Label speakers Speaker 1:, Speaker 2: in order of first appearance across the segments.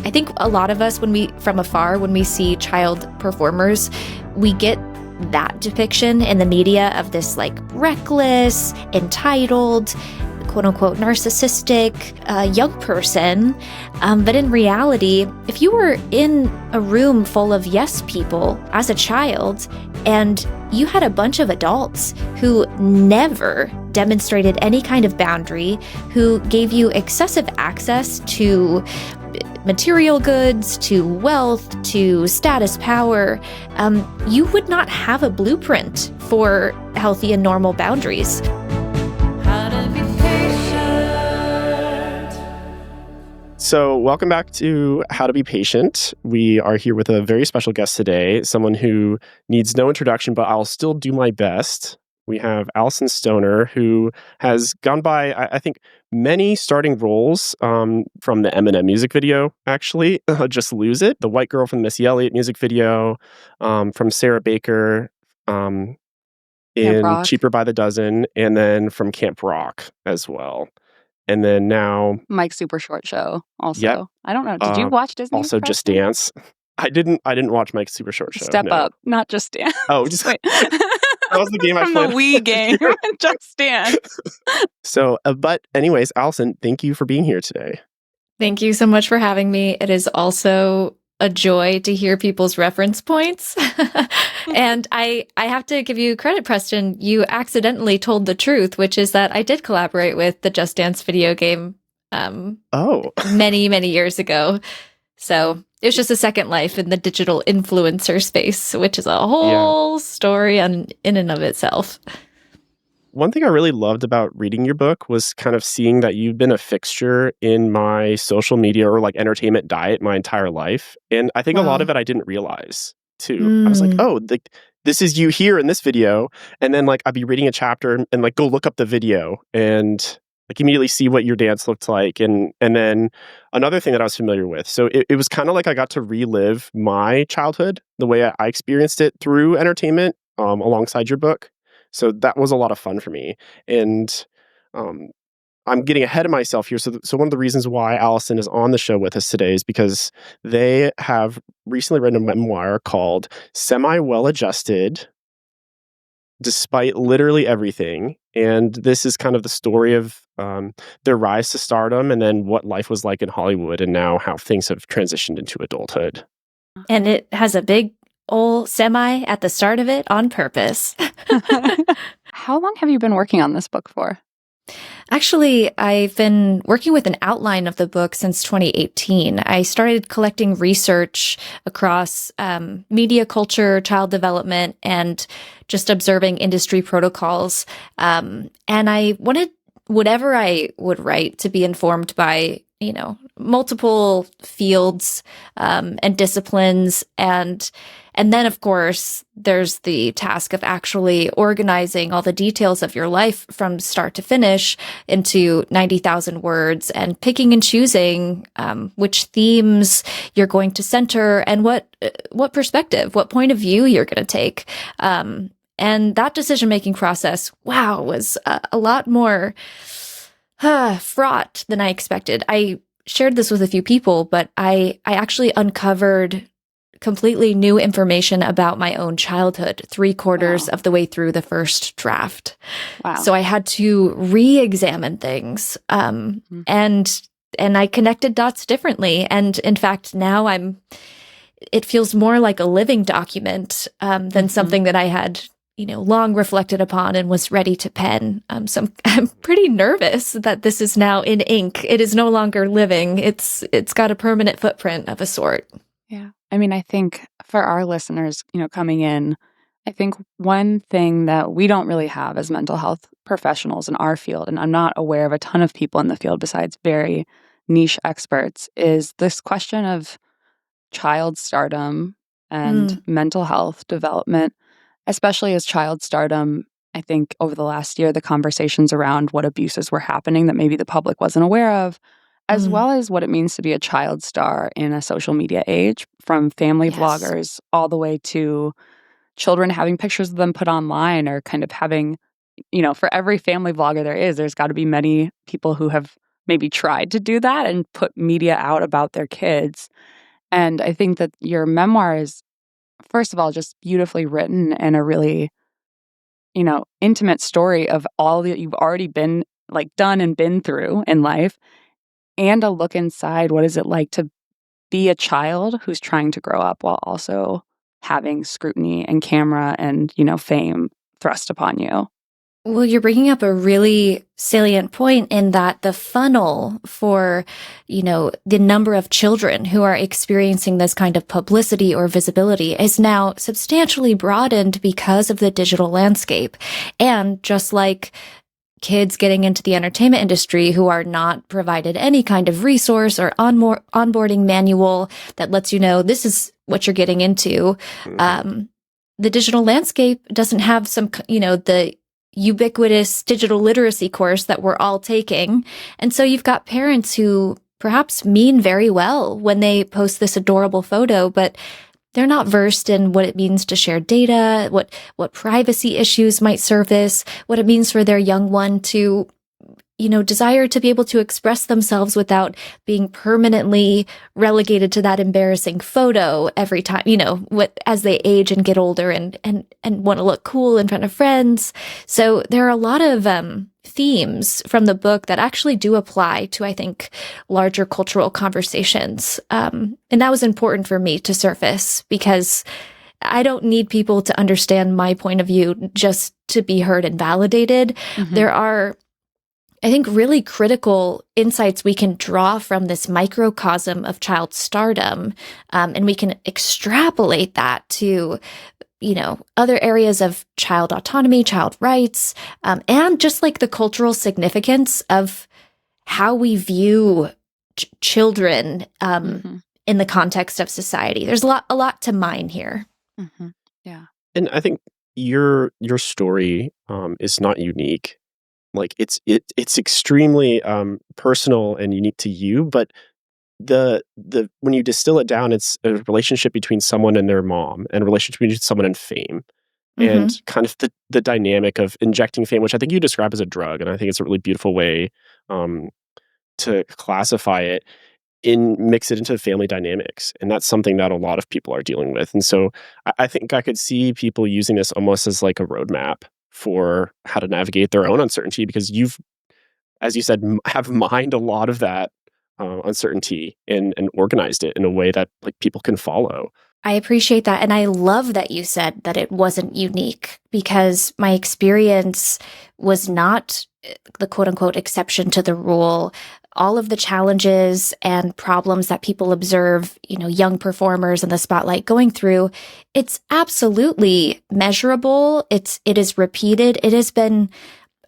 Speaker 1: I think a lot of us, from afar, when we see child performers, we get that depiction in the media of this like reckless, entitled, quote unquote, narcissistic young person. But in reality, if you were in a room full of yes people as a child and you had a bunch of adults who never demonstrated any kind of boundary, who gave you excessive access to material goods, to wealth, to status power, you would not have a blueprint for healthy and normal boundaries.
Speaker 2: How to be patient.
Speaker 3: So welcome back to How to Be Patient. We are here with a very special guest today, someone who needs no introduction, but I'll still do my best. We have Alyson Stoner, who has gone by, I think, many starting roles from the Eminem music video, actually. Just Lose It, the white girl from the Missy Elliott music video, from Sarah Baker in Cheaper by the Dozen, and then from Camp Rock as well. And then now...
Speaker 4: Mike's Super Short Show also.
Speaker 3: Yep.
Speaker 4: I don't know. Did you watch Disney?
Speaker 3: Also Just Dance. I didn't watch Mike's Super Short Show.
Speaker 4: Step Up, not Just Dance.
Speaker 3: Oh, just... Wait. That was the game I played.
Speaker 4: From the Wii game, Just Dance.
Speaker 3: So, but anyways, Alyson, thank you for being here today.
Speaker 1: Thank you so much for having me. It is also a joy to hear people's reference points. And I have to give you credit, Preston. You accidentally told the truth, which is that I did collaborate with the Just Dance video game many, many years ago. So it was just a second life in the digital influencer space, which is a whole story in and of itself.
Speaker 3: One thing I really loved about reading your book was kind of seeing that you've been a fixture in my social media or like entertainment diet my entire life. And I think a lot of it I didn't realize too. I was like, oh, this is you here in this video. And then like I'd be reading a chapter and like go look up the video and like immediately see what your dance looked like. And then another thing that I was familiar with. So it was kind of like I got to relive my childhood, the way I experienced it through entertainment alongside your book. So that was a lot of fun for me. And I'm getting ahead of myself here. So one of the reasons why Alyson is on the show with us today is because they have recently written a memoir called Semi-Well-Adjusted, Despite Literally Everything. And this is kind of the story of their rise to stardom and then what life was like in Hollywood and now how things have transitioned into adulthood.
Speaker 1: And it has a big old semi at the start of it on purpose.
Speaker 4: How long have you been working on this book for?
Speaker 1: Actually, I've been working with an outline of the book since 2018. I started collecting research across media culture, child development, and just observing industry protocols. And I wanted whatever I would write to be informed by, multiple fields and disciplines. And then, of course, there's the task of actually organizing all the details of your life from start to finish into 90,000 words and picking and choosing which themes you're going to center and what perspective, what point of view you're going to take. And that decision-making process, was a lot more fraught than I expected. I shared this with a few people, but I actually uncovered completely new information about my own childhood 3/4 of the way through the first draft.
Speaker 4: Wow.
Speaker 1: So I had to re-examine things. And I connected dots differently. And in fact, now it feels more like a living document than something that I had long reflected upon and was ready to pen. So I'm pretty nervous that this is now in ink. It is no longer living. It's got a permanent footprint of a sort.
Speaker 4: Yeah. I mean, I think for our listeners, coming in, I think one thing that we don't really have as mental health professionals in our field, and I'm not aware of a ton of people in the field besides very niche experts, is this question of child stardom and mental health development. Especially as child stardom, I think over the last year, the conversations around what abuses were happening that maybe the public wasn't aware of, as well as what it means to be a child star in a social media age, from family vloggers all the way to children having pictures of them put online or kind of having, for every family vlogger there's got to be many people who have maybe tried to do that and put media out about their kids. And I think that your memoir is, first of all, just beautifully written and a really, intimate story of all that you've already been done and been through in life, and a look inside what is it like to be a child who's trying to grow up while also having scrutiny and camera and, fame thrust upon you.
Speaker 1: Well, you're bringing up a really salient point in that the funnel for, the number of children who are experiencing this kind of publicity or visibility is now substantially broadened because of the digital landscape. And just like kids getting into the entertainment industry who are not provided any kind of resource or onboarding manual that lets you know this is what you're getting into, the digital landscape doesn't have the ubiquitous digital literacy course that we're all taking. And so you've got parents who perhaps mean very well when they post this adorable photo, but they're not versed in what it means to share data, what privacy issues might surface, what it means for their young one to, desire to be able to express themselves without being permanently relegated to that embarrassing photo every time, as they age and get older and want to look cool in front of friends. So there are a lot of themes from the book that actually do apply to, I think, larger cultural conversations. And that was important for me to surface because I don't need people to understand my point of view just to be heard and validated. Mm-hmm. There are, I think, really critical insights we can draw from this microcosm of child stardom, and we can extrapolate that to, other areas of child autonomy, child rights, and just like the cultural significance of how we view children in the context of society. There's a lot to mine here.
Speaker 4: Mm-hmm. Yeah,
Speaker 3: and I think your story is not unique. Like it's extremely personal and unique to you, but the when you distill it down, it's a relationship between someone and their mom, and a relationship between someone and fame, and kind of the dynamic of injecting fame, which I think you describe as a drug, and I think it's a really beautiful way to classify it, mix it into family dynamics, and that's something that a lot of people are dealing with. And so I think I could see people using this almost as like a roadmap for how to navigate their own uncertainty, because you've, as you said, have mined a lot of that uncertainty and organized it in a way that like people can follow.
Speaker 1: I appreciate that. And I love that you said that it wasn't unique, because my experience was not the quote unquote exception to the rule. All of the challenges and problems that people observe, young performers in the spotlight going through, it's absolutely measurable. It is repeated. It has been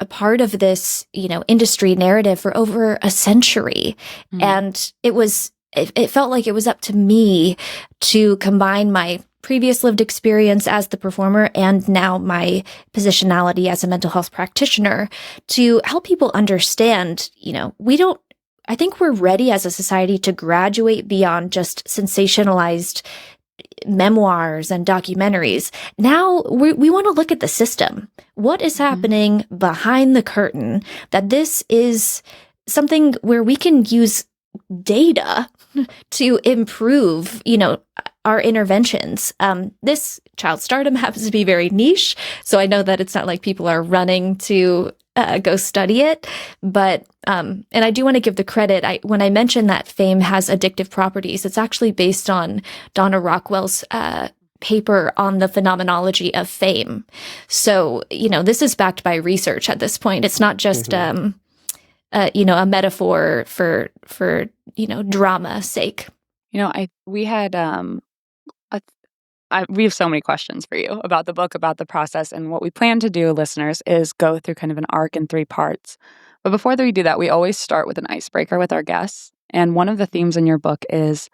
Speaker 1: a part of this, industry narrative for over a century. Mm-hmm. And it felt like it was up to me to combine my previous lived experience as the performer and now my positionality as a mental health practitioner to help people understand, I think we're ready as a society to graduate beyond just sensationalized memoirs and documentaries. Now we want to look at the system. What is happening behind the curtain? That this is something where we can use data to improve, our interventions. This child stardom happens to be very niche, so I know that it's not like people are running to go study it. But, and I do want to give the credit, when I mentioned that fame has addictive properties, it's actually based on Donna Rockwell's paper on the phenomenology of fame. So, this is backed by research at this point. It's not just, a metaphor for drama's sake.
Speaker 4: We have so many questions for you about the book, about the process, and what we plan to do, listeners, is go through kind of an arc in 3 parts. But before we do that, we always start with an icebreaker with our guests. And one of the themes in your book is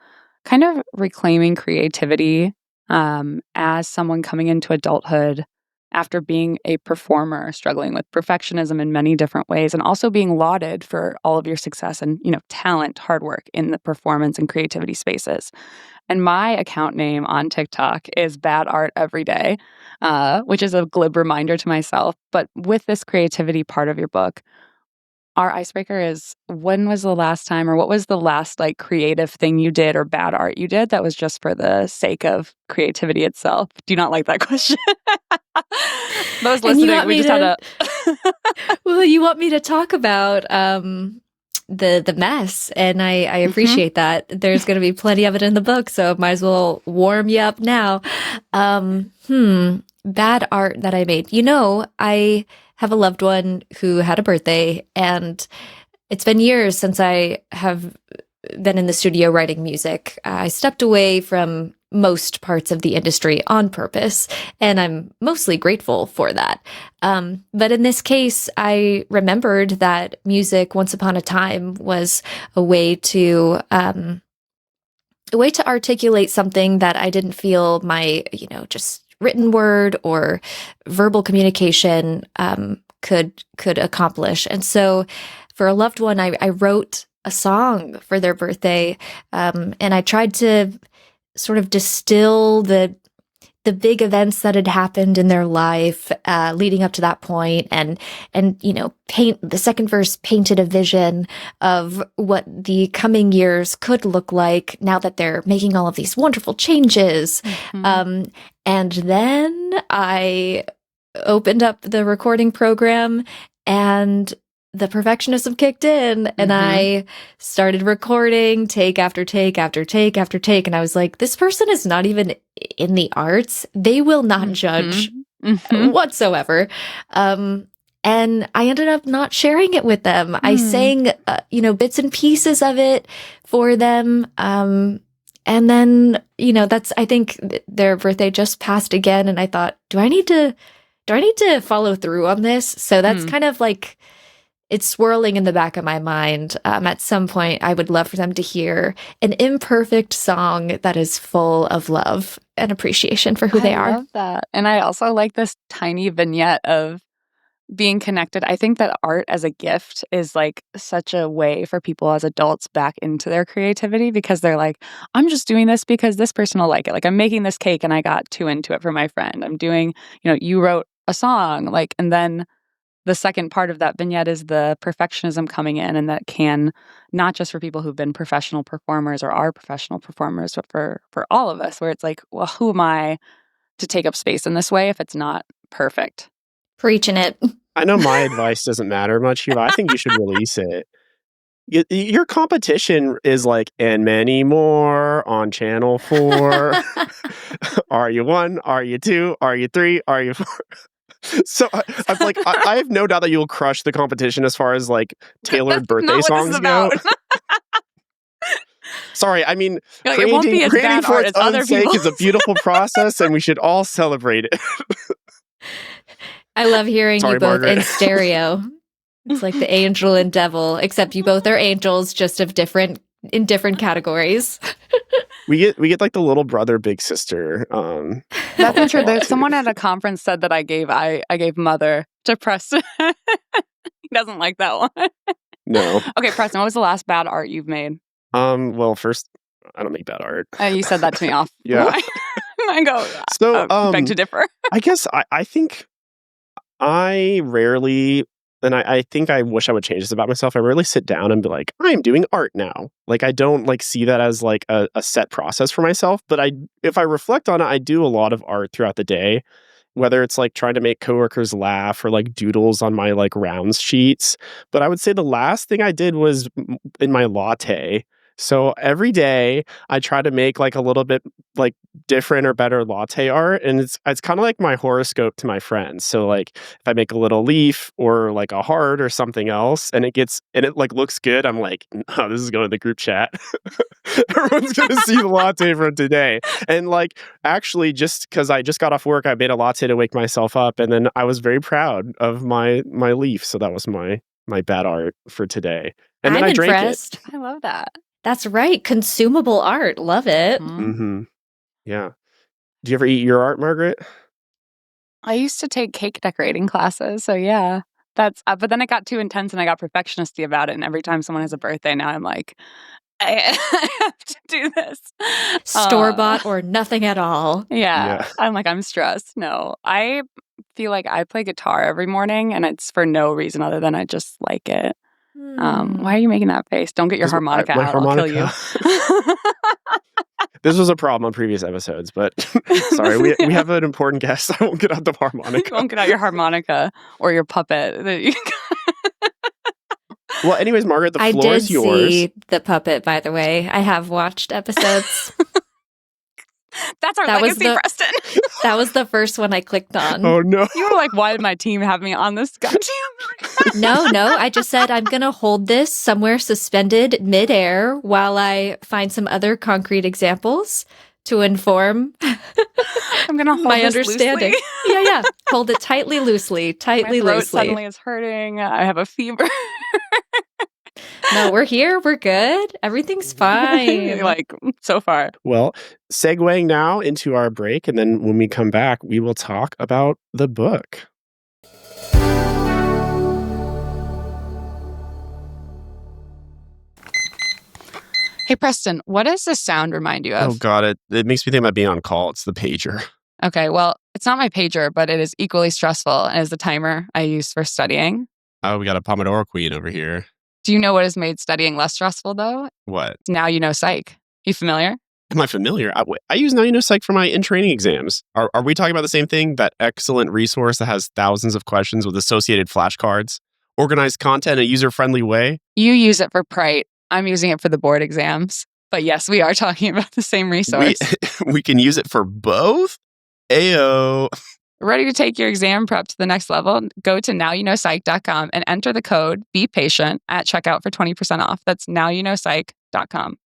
Speaker 4: kind of reclaiming creativity as someone coming into adulthood after being a performer, struggling with perfectionism in many different ways, and also being lauded for all of your success and, talent, hard work in the performance and creativity spaces. And my account name on TikTok is Bad Art Every Day, which is a glib reminder to myself. But with this creativity part of your book, our icebreaker is, when was the last time, or what was the last like creative thing you did or bad art you did that was just for the sake of creativity itself? Do you not like that question? Those
Speaker 1: And you
Speaker 4: listening,
Speaker 1: want
Speaker 4: we
Speaker 1: me
Speaker 4: just had
Speaker 1: to,
Speaker 4: a
Speaker 1: well, you want me to talk about the mess, and I appreciate that. There's going to be plenty of it in the book, so might as well warm you up now. Bad art that I made. I have a loved one who had a birthday, and it's been years since I have been in the studio writing music. I stepped away from most parts of the industry on purpose, and I'm mostly grateful for that. But in this case, I remembered that music once upon a time was a way to articulate something that I didn't feel my, just written word or verbal communication could accomplish. And so for a loved one, I wrote a song for their birthday, and I tried to sort of distill the big events that had happened in their life leading up to that point, and paint the second verse painted a vision of what the coming years could look like now that they're making all of these wonderful changes. And then I opened up the recording program, and the perfectionism kicked in, and I started recording take after take after take after take. And I was like, this person is not even in the arts. They will not judge whatsoever. And I ended up not sharing it with them. I sang, bits and pieces of it for them. And then, I think their birthday just passed again. And I thought, do I need to follow through on this? So that's kind of like, it's swirling in the back of my mind. At some point, I would love for them to hear an imperfect song that is full of love and appreciation for who they are.
Speaker 4: I love that. And I also like this tiny vignette of being connected. I think that art as a gift is like such a way for people as adults back into their creativity, because they're like, I'm just doing this because this person will like it. Like, I'm making this cake and I got too into it for my friend. I'm doing, you wrote a song, like, and then the second part of that vignette is the perfectionism coming in, and that can, not just for people who've been professional performers or are professional performers, but for all of us, where it's like, well, who am I to take up space in this way if it's not perfect?
Speaker 1: Preaching it.
Speaker 3: I know my advice doesn't matter much here, but I think you should release it. Your competition is like, and many more on Channel 4. Are you 1? Are you 2? Are you 3? Are you 4? So I'm like, I have no doubt that you'll crush the competition as far as like tailored birthday songs go. Sorry, I mean,
Speaker 4: like, it won't be as
Speaker 3: creating
Speaker 4: bad
Speaker 3: for
Speaker 4: art
Speaker 3: its
Speaker 4: as
Speaker 3: own
Speaker 4: other
Speaker 3: sake
Speaker 4: people.
Speaker 3: is a beautiful process, and we should all celebrate it.
Speaker 1: I love hearing
Speaker 3: Sorry,
Speaker 1: you both
Speaker 3: Margaret.
Speaker 1: in stereo. It's like the angel and devil, except you both are angels, just in different categories.
Speaker 3: We get like the little brother, big sister.
Speaker 4: That's not true.
Speaker 3: a lot, too.
Speaker 4: Someone at a conference said that I gave Mother to Preston. He doesn't like that one.
Speaker 3: No.
Speaker 4: Okay, Preston, what was the last bad art you've made?
Speaker 3: Well, first, I don't make bad art.
Speaker 4: You said that to me off.
Speaker 3: Yeah.
Speaker 4: I go,
Speaker 3: So,
Speaker 4: beg to differ.
Speaker 3: I guess I think I rarely, and I think I wish I would change this about myself. I rarely sit down and be like, I am doing art now. Like, I don't like see that as like a set process for myself. But if I reflect on it, I do a lot of art throughout the day, whether it's like trying to make coworkers laugh or like doodles on my like rounds sheets. But I would say the last thing I did was in my latte. So every day I try to make like a little bit like different or better latte art, and it's kind of like my horoscope to my friends. So like if I make a little leaf or like a heart or something else, and it like looks good, I'm like, oh, this is going to the group chat. Everyone's gonna see the latte from today. And like actually, just because I just got off work, I made a latte to wake myself up, and then I was very proud of my leaf. So that was my bad art for today. And then
Speaker 1: I'm
Speaker 3: I drank
Speaker 1: impressed.
Speaker 4: I love that.
Speaker 1: That's right. Consumable art. Love it.
Speaker 3: it. Mm-hmm. Yeah. Do you ever eat your art, Margaret?
Speaker 4: I used to take cake decorating classes, so yeah. That's but then it got too intense and I got perfectionisty about it, and every time someone has a birthday now I'm like, I have to do this.
Speaker 1: Store-bought or nothing at all.
Speaker 4: Yeah. I'm like, I'm stressed. No. I feel like I play guitar every morning, and it's for no reason other than I just like it. Why are you making that face? Don't get your
Speaker 3: 'Cause
Speaker 4: harmonica
Speaker 3: my
Speaker 4: out. I'll kill you.
Speaker 3: This was a problem on previous episodes, but sorry, we have an important guest. I won't get out the
Speaker 4: You
Speaker 3: harmonica.
Speaker 4: won't get out your harmonica or your puppet.
Speaker 3: Well, anyways, Margaret, the
Speaker 1: I
Speaker 3: floor
Speaker 1: did
Speaker 3: is yours.
Speaker 1: see the puppet, by the way. I have watched episodes.
Speaker 4: That's our
Speaker 1: That was
Speaker 4: legacy,
Speaker 1: the-
Speaker 4: Preston.
Speaker 1: That was the first one I clicked on.
Speaker 3: Oh no.
Speaker 4: You were like, why did my team have me on this goddamn?
Speaker 1: No, I just said I'm going to hold this somewhere suspended midair while I find some other concrete examples to inform
Speaker 4: I'm gonna hold
Speaker 1: my
Speaker 4: this
Speaker 1: understanding.
Speaker 4: loosely.
Speaker 1: Yeah. Hold it tightly, loosely,
Speaker 4: My throat
Speaker 1: loosely.
Speaker 4: suddenly is hurting. I have a fever.
Speaker 1: No, we're here. We're good. Everything's fine.
Speaker 4: Like, so far.
Speaker 3: Well, segueing now into our break, and then when we come back, we will talk about the book.
Speaker 4: Hey, Preston, what does this sound remind you of?
Speaker 3: Oh God, it makes me think about being on call. It's the pager.
Speaker 4: Okay, well, it's not my pager, but it is equally stressful and is the timer I use for studying.
Speaker 3: Oh, we got a Pomodoro queen over here.
Speaker 4: Do you know what has made studying less stressful, though?
Speaker 3: What?
Speaker 4: Now you know psych. You familiar?
Speaker 3: Am I familiar? I use Now You Know Psych for my in-training exams. Are we talking about the same thing? That excellent resource that has thousands of questions with associated flashcards, organized content in a user-friendly way?
Speaker 4: You use it for Prite. I'm using it for the board exams. But yes, we are talking about the same resource.
Speaker 3: We can use it for both? Ayo.
Speaker 4: Ready to take your exam prep to the next level? Go to nowyouknowpsych.com and enter the code BEPATIENT at checkout for 20% off. That's nowyouknowpsych.com.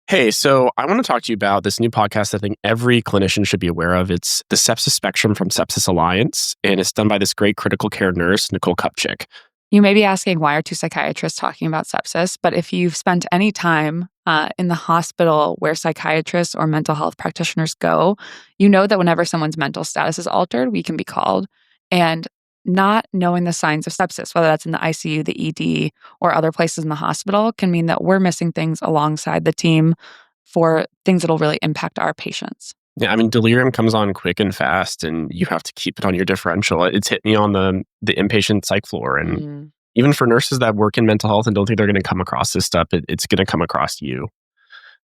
Speaker 3: Hey, so I want to talk to you about this new podcast I think every clinician should be aware of. It's the Sepsis Spectrum from Sepsis Alliance, and it's done by this great critical care nurse, Nicole Kupchik.
Speaker 4: You may be asking, why are two psychiatrists talking about sepsis? But if you've spent any time in the hospital where psychiatrists or mental health practitioners go, you know that whenever someone's mental status is altered, we can be called. And not knowing the signs of sepsis, whether that's in the ICU, the ED, or other places in the hospital, can mean that we're missing things alongside the team for things that'll really impact our patients.
Speaker 3: Yeah, I mean, delirium comes on quick and fast, and you have to keep it on your differential. It's hit me on the inpatient psych floor, and even for nurses that work in mental health and don't think they're going to come across this stuff, it's going to come across you.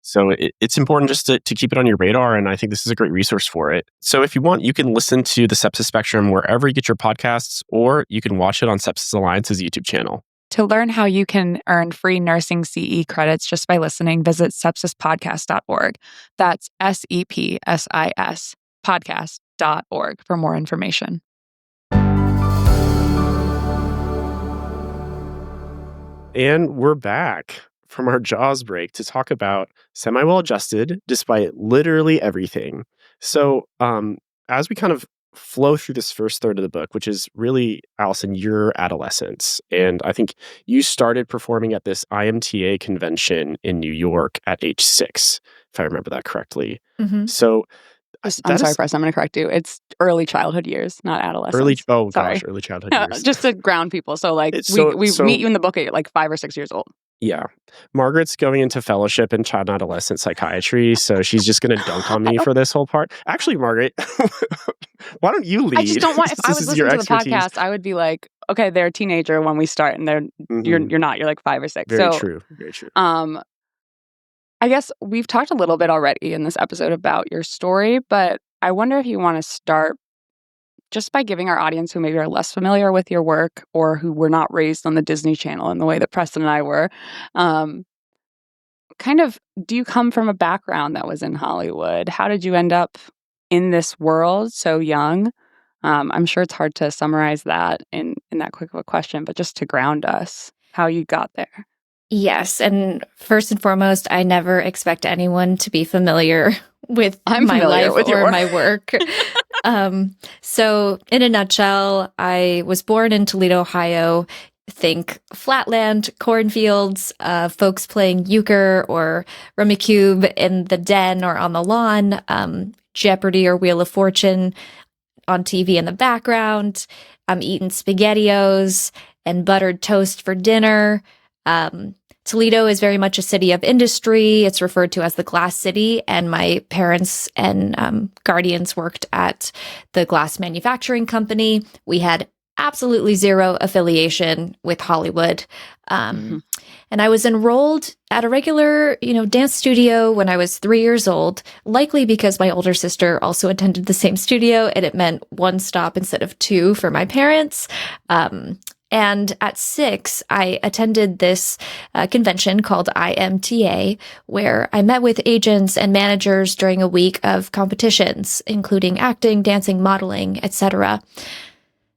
Speaker 3: So it's important just to keep it on your radar, and I think this is a great resource for it. So if you want, you can listen to the Sepsis Spectrum wherever you get your podcasts, or you can watch it on Sepsis Alliance's YouTube channel.
Speaker 4: To learn how you can earn free nursing CE credits just by listening, visit sepsispodcast.org. That's SEPSIS podcast.org for more information.
Speaker 3: And we're back from our Jaws break to talk about Semi-Well-Adjusted despite literally everything. So as we kind of flow through this first third of the book, which is really, Alyson, your adolescence. And I think you started performing at this IMTA convention in New York at age 6, if I remember that correctly.
Speaker 1: Mm-hmm.
Speaker 3: So
Speaker 4: I'm sorry, Preston, I'm going to correct you. It's early childhood years, not adolescence.
Speaker 3: Early
Speaker 4: Sorry.
Speaker 3: childhood years.
Speaker 4: Just to ground people. So like we meet you in the book at like 5 or 6 years old.
Speaker 3: Yeah. Margaret's going into fellowship in child and adolescent psychiatry, so she's just going to dunk on me for this whole part. Actually, Margaret, why don't you lead?
Speaker 4: I just don't want, if I was listening to the
Speaker 3: expertise.
Speaker 4: podcast, I would be like, okay, they're a teenager when we start, and you're not, you're like 5 or 6.
Speaker 3: Very true.
Speaker 4: I guess we've talked a little bit already in this episode about your story, but I wonder if you want to start just by giving our audience who maybe are less familiar with your work or who were not raised on the Disney Channel in the way that Preston and I were, kind of, do you come from a background that was in Hollywood? How did you end up in this world so young? I'm sure it's hard to summarize that in that quick of a question, but just to ground us, how you got there.
Speaker 1: Yes. And first and foremost, I never expect anyone to be familiar with my life or my work. So in a nutshell, I was born in Toledo, Ohio. Think flatland, cornfields, folks playing euchre or rummikub in the den or on the lawn, Jeopardy or Wheel of Fortune on TV in the background. I'm eating SpaghettiOs and buttered toast for dinner. Toledo is very much a city of industry. It's referred to as the Glass City, and my parents and guardians worked at the glass manufacturing company. We had absolutely zero affiliation with Hollywood. And I was enrolled at a regular, dance studio when I was 3 years old, likely because my older sister also attended the same studio, and it meant one stop instead of two for my parents. And at 6, I attended this convention called IMTA, where I met with agents and managers during a week of competitions, including acting, dancing, modeling, etc.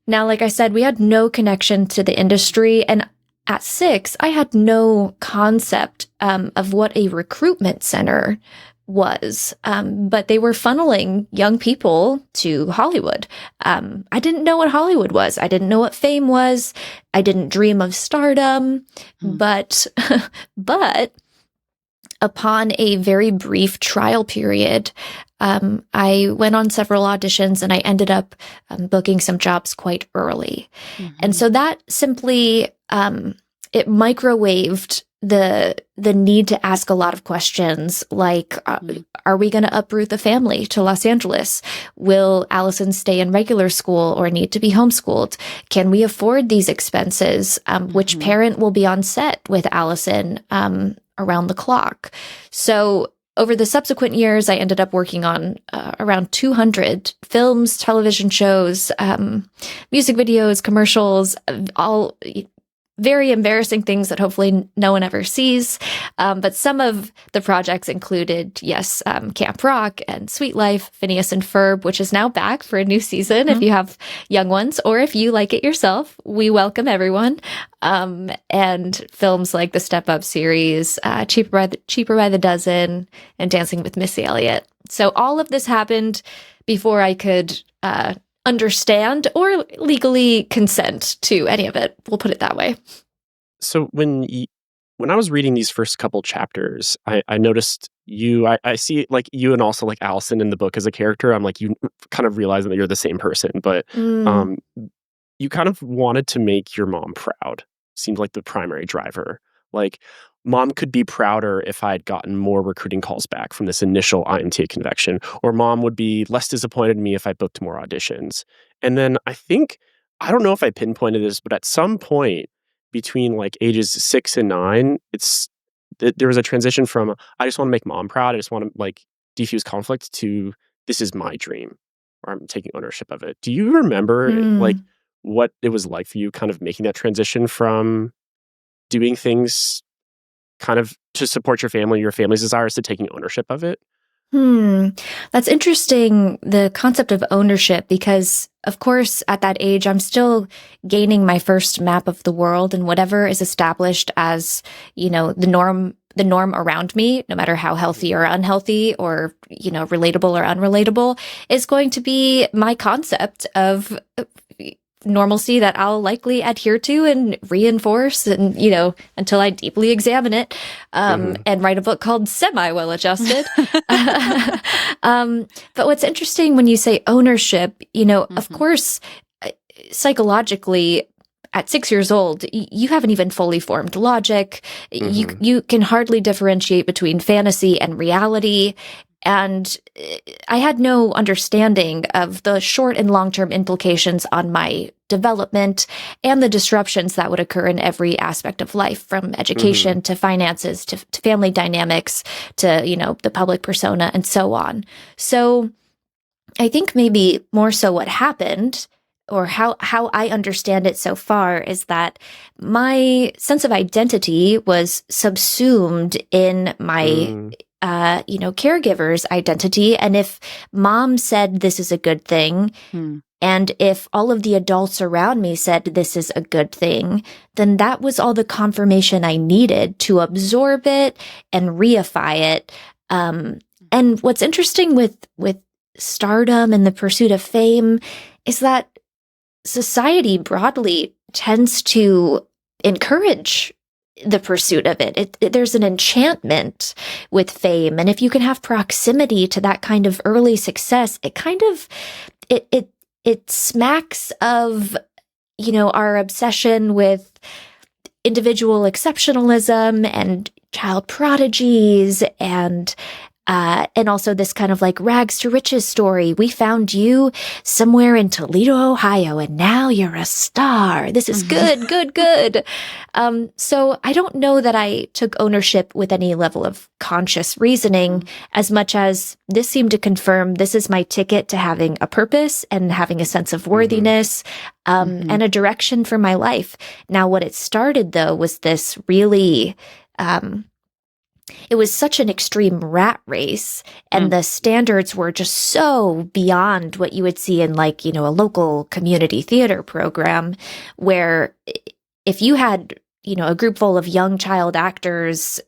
Speaker 1: Now, like I said, we had no connection to the industry, and at 6, I had no concept of what a recruitment center was, but they were funneling young people to Hollywood. I didn't know what Hollywood was. I didn't know what fame was. I didn't dream of stardom, but upon a very brief trial period, I went on several auditions and I ended up booking some jobs quite early. And so that simply, it microwaved the need to ask a lot of questions like, are we going to uproot the family to Los Angeles? Will Alyson stay in regular school or need to be homeschooled? Can we afford these expenses? Which parent will be on set with Alyson around the clock? So over the subsequent years, I ended up working on around 200 films, television shows, music videos, commercials, all very embarrassing things that hopefully no one ever sees. But some of the projects included, Camp Rock and Sweet Life, Phineas and Ferb, which is now back for a new season if you have young ones, or if you like it yourself. We welcome everyone. And films like the Step Up series, Cheaper by the Dozen, and Dancing with Missy Elliott. So all of this happened before I could understand or legally consent to any of it. We'll put it that way.
Speaker 3: So when I was reading these first couple chapters, I noticed I see like you and also like Alyson in the book as a character. I'm like, you kind of realize that you're the same person, but you kind of wanted to make your mom proud. Seemed like the primary driver. Like, mom could be prouder if I had gotten more recruiting calls back from this initial IMTA convection, or mom would be less disappointed in me if I booked more auditions. And then I don't know if I pinpointed this, but at some point between like ages 6 and 9, there was a transition from, I just want to make mom proud, I just want to like defuse conflict, to this is my dream, or I'm taking ownership of it. Do you remember like what it was like for you kind of making that transition from doing things kind of to support your family's desires, to taking ownership of it?
Speaker 1: That's interesting, the concept of ownership, because of course at that age I'm still gaining my first map of the world, and whatever is established as, the norm around me, no matter how healthy or unhealthy or, relatable or unrelatable, is going to be my concept of normalcy that I'll likely adhere to and reinforce, and until I deeply examine it, and write a book called Semi-Well Adjusted. But what's interesting when you say ownership, of course, psychologically, at 6 years old, you haven't even fully formed logic. You can hardly differentiate between fantasy and reality. And I had no understanding of the short and long-term implications on my development and the disruptions that would occur in every aspect of life, from education to finances to family dynamics to, the public persona and so on. So I think maybe more so what happened, or how I understand it so far, is that my sense of identity was subsumed in my caregiver's identity. And if mom said this is a good thing, and if all of the adults around me said this is a good thing, then that was all the confirmation I needed to absorb it and reify it. And what's interesting with stardom and the pursuit of fame is that society broadly tends to encourage the pursuit of it. There's an enchantment with fame. And if you can have proximity to that kind of early success, it kind of, it smacks of, our obsession with individual exceptionalism and child prodigies and And also this kind of like rags to riches story. We found you somewhere in Toledo, Ohio, and now you're a star. This is good, good, good. So I don't know that I took ownership with any level of conscious reasoning as much as this seemed to confirm this is my ticket to having a purpose and having a sense of worthiness, and a direction for my life. Now, what it started though was this really, it was such an extreme rat race, and the standards were just so beyond what you would see in like, a local community theater program, where if you had, a group full of young child actors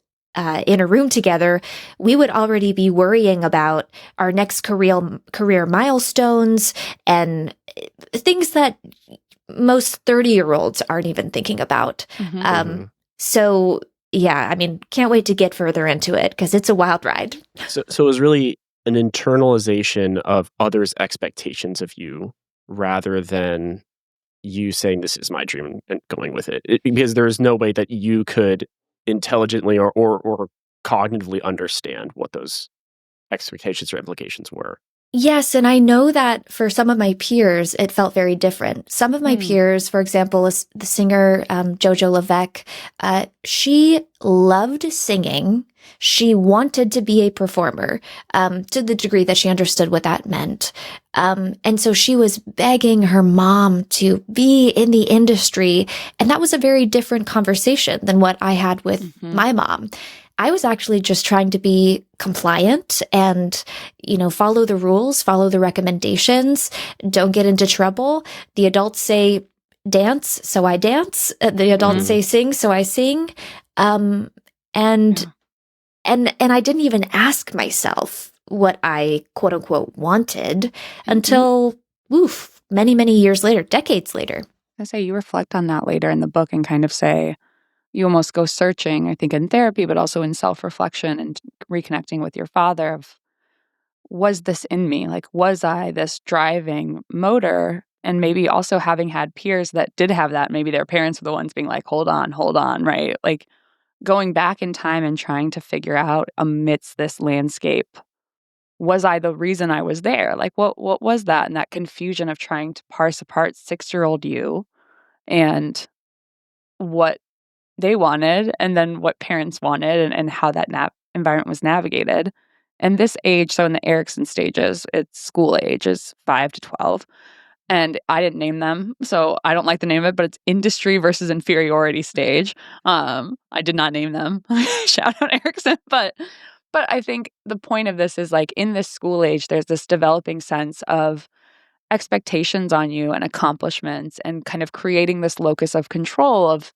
Speaker 1: in a room together, we would already be worrying about our next career milestones and things that most 30-year-olds aren't even thinking about. So yeah, I mean, can't wait to get further into it because it's a wild ride.
Speaker 3: So it was really an internalization of others' expectations of you rather than you saying, this is my dream and going with it. Because there's no way that you could intelligently or cognitively understand what those expectations or implications were.
Speaker 1: Yes, and I know that for some of my peers, it felt very different. Some of my peers, for example, the singer Jojo Levesque, she loved singing. She wanted to be a performer to the degree that she understood what that meant. And so she was begging her mom to be in the industry. And that was a very different conversation than what I had with my mom. I was actually just trying to be compliant and, follow the rules, follow the recommendations, don't get into trouble. The adults say dance, so I dance. The adults say sing, so I sing. And I didn't even ask myself what I quote unquote wanted until many, many years later, decades later.
Speaker 4: I say you reflect on that later in the book and kind of say, you almost go searching, I think, in therapy, but also in self-reflection and reconnecting with your father of, was this in me? Like, was I this driving motor? And maybe also having had peers that did have that, maybe their parents were the ones being like, hold on, right? Like going back in time and trying to figure out amidst this landscape, was I the reason I was there? Like, what was that? And that confusion of trying to parse apart 6-year-old you and what they wanted, and then what parents wanted, and how that environment was navigated. And this age, so in the Erickson stages, it's school ages 5 to 12. And I didn't name them, so I don't like the name of it, but it's industry versus inferiority stage. I did not name them. Shout out Erickson. But I think the point of this is like in this school age, there's this developing sense of expectations on you and accomplishments and kind of creating this locus of control of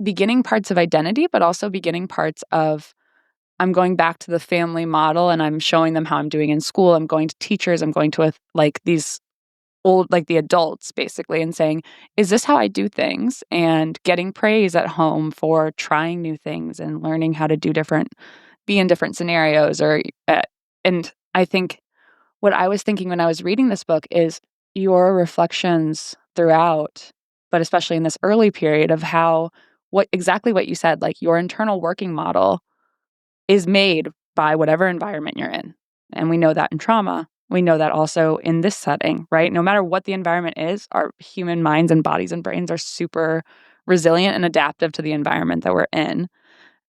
Speaker 4: beginning parts of identity, but also beginning parts of, I'm going back to the family model and I'm showing them how I'm doing in school. I'm going to teachers. I'm going to like these old, like the adults basically, and saying, is this how I do things? And getting praise at home for trying new things and learning how to be in different scenarios. And I think what I was thinking when I was reading this book is your reflections throughout, but especially in this early period of how, exactly what you said, like your internal working model is made by whatever environment you're in. And we know that in trauma. We know that also in this setting, right? No matter what the environment is, our human minds and bodies and brains are super resilient and adaptive to the environment that we're in.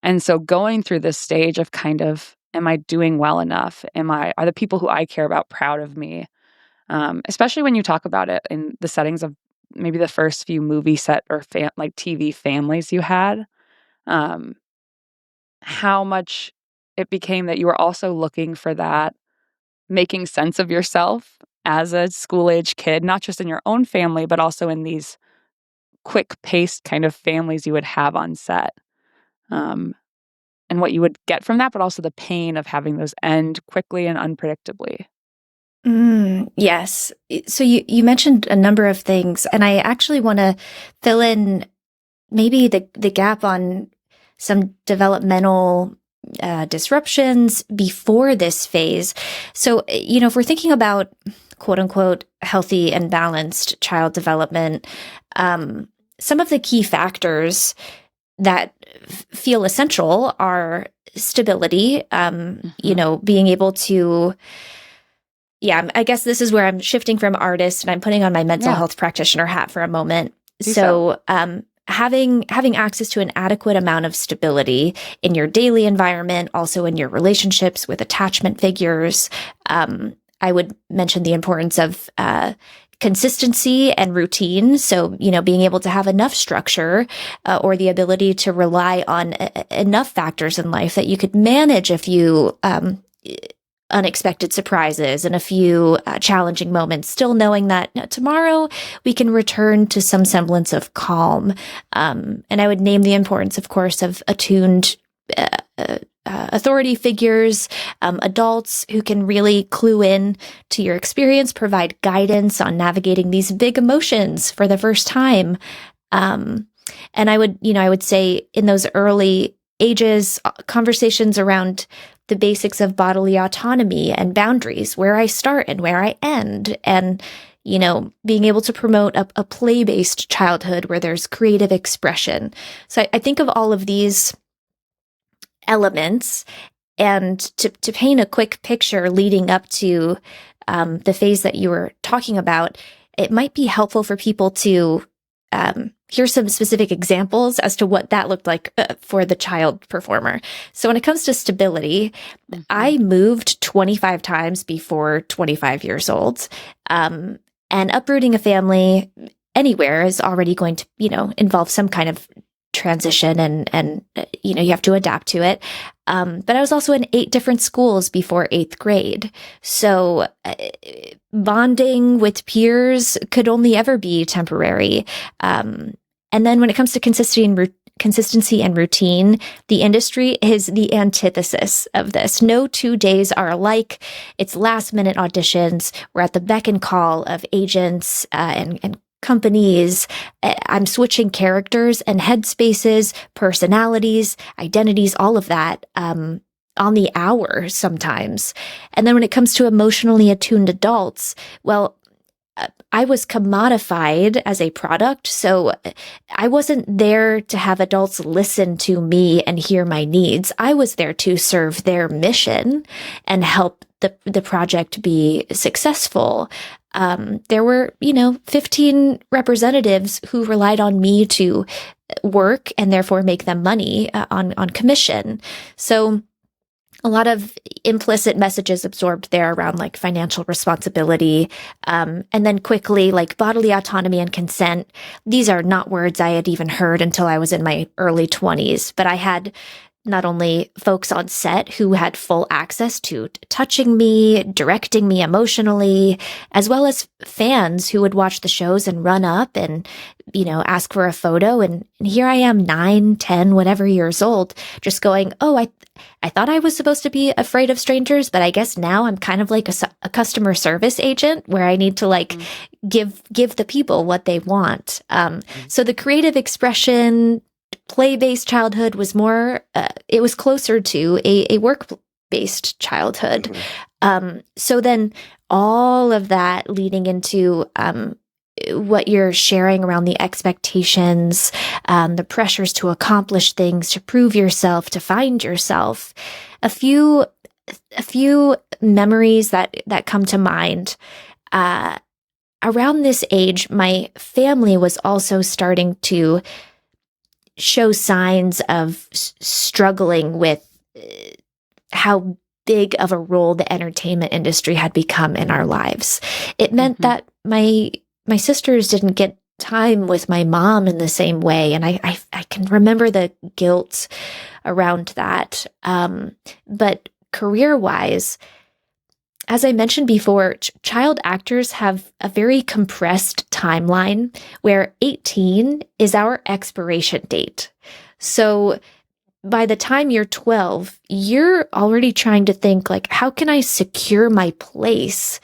Speaker 4: And so going through this stage of kind of, am I doing well enough? Are the people who I care about proud of me? Especially when you talk about it in the settings of maybe the first few movie set or like TV families you had, how much it became that you were also looking for that, making sense of yourself as a school-age kid, not just in your own family, but also in these quick-paced kind of families you would have on set. And what you would get from that, but also the pain of having those end quickly and unpredictably.
Speaker 1: Yes. So you mentioned a number of things, and I actually want to fill in maybe the gap on some developmental disruptions before this phase. So, if we're thinking about quote unquote healthy and balanced child development, some of the key factors that feel essential are stability, being able to, I guess this is where I'm shifting from artist and I'm putting on my mental health practitioner hat for a moment. So having access to an adequate amount of stability in your daily environment, also in your relationships with attachment figures. I would mention the importance of consistency and routine. So, being able to have enough structure or the ability to rely on enough factors in life that you could manage a few unexpected surprises and a few challenging moments, still knowing that tomorrow we can return to some semblance of calm. And I would name the importance, of course, of attuned authority figures, adults who can really clue in to your experience, provide guidance on navigating these big emotions for the first time. And I would say in those early ages, conversations around the basics of bodily autonomy and boundaries, where I start and where I end, and being able to promote a play-based childhood where there's creative expression. So I think of all of these elements, and to paint a quick picture leading up to the phase that you were talking about, it might be helpful for people to hear some specific examples as to what that looked like for the child performer. So when it comes to stability, I moved 25 times before 25 years old, and uprooting a family anywhere is already going to, involve some kind of transition and you have to adapt to it. But I was also in 8 different schools before 8th grade. So bonding with peers could only ever be temporary. And then when it comes to consistency and routine, the industry is the antithesis of this. No 2 days are alike. It's last minute auditions. We're at the beck and call of agents and companies. I'm switching characters and headspaces, personalities, identities, all of that on the hour sometimes. And then when it comes to emotionally attuned adults, well, I was commodified as a product, so I wasn't there to have adults listen to me and hear my needs. I was there to serve their mission and help the project be successful. There were, 15 representatives who relied on me to work and therefore make them money on commission. So a lot of implicit messages absorbed there around like financial responsibility. And then quickly, like bodily autonomy and consent. These are not words I had even heard until I was in my early 20s, but I had not only folks on set who had full access to touching me, directing me emotionally, as well as fans who would watch the shows and run up and, ask for a photo. And here I am, 9, 10, whatever years old, just going, oh, I thought I was supposed to be afraid of strangers, but I guess now I'm kind of like a customer service agent where I need to give the people what they want. So the creative expression, play-based childhood was more, it was closer to a work-based childhood. So then all of that leading into what you're sharing around the expectations, the pressures to accomplish things, to prove yourself, to find yourself. A few memories that come to mind. Around this age, my family was also starting to show signs of struggling with how big of a role the entertainment industry had become in our lives. It meant that my sisters didn't get time with my mom in the same way, and I can remember the guilt around that. But career-wise, as I mentioned before, child actors have a very compressed timeline where 18 is our expiration date. So by the time you're 12, you're already trying to think like, how can I secure my place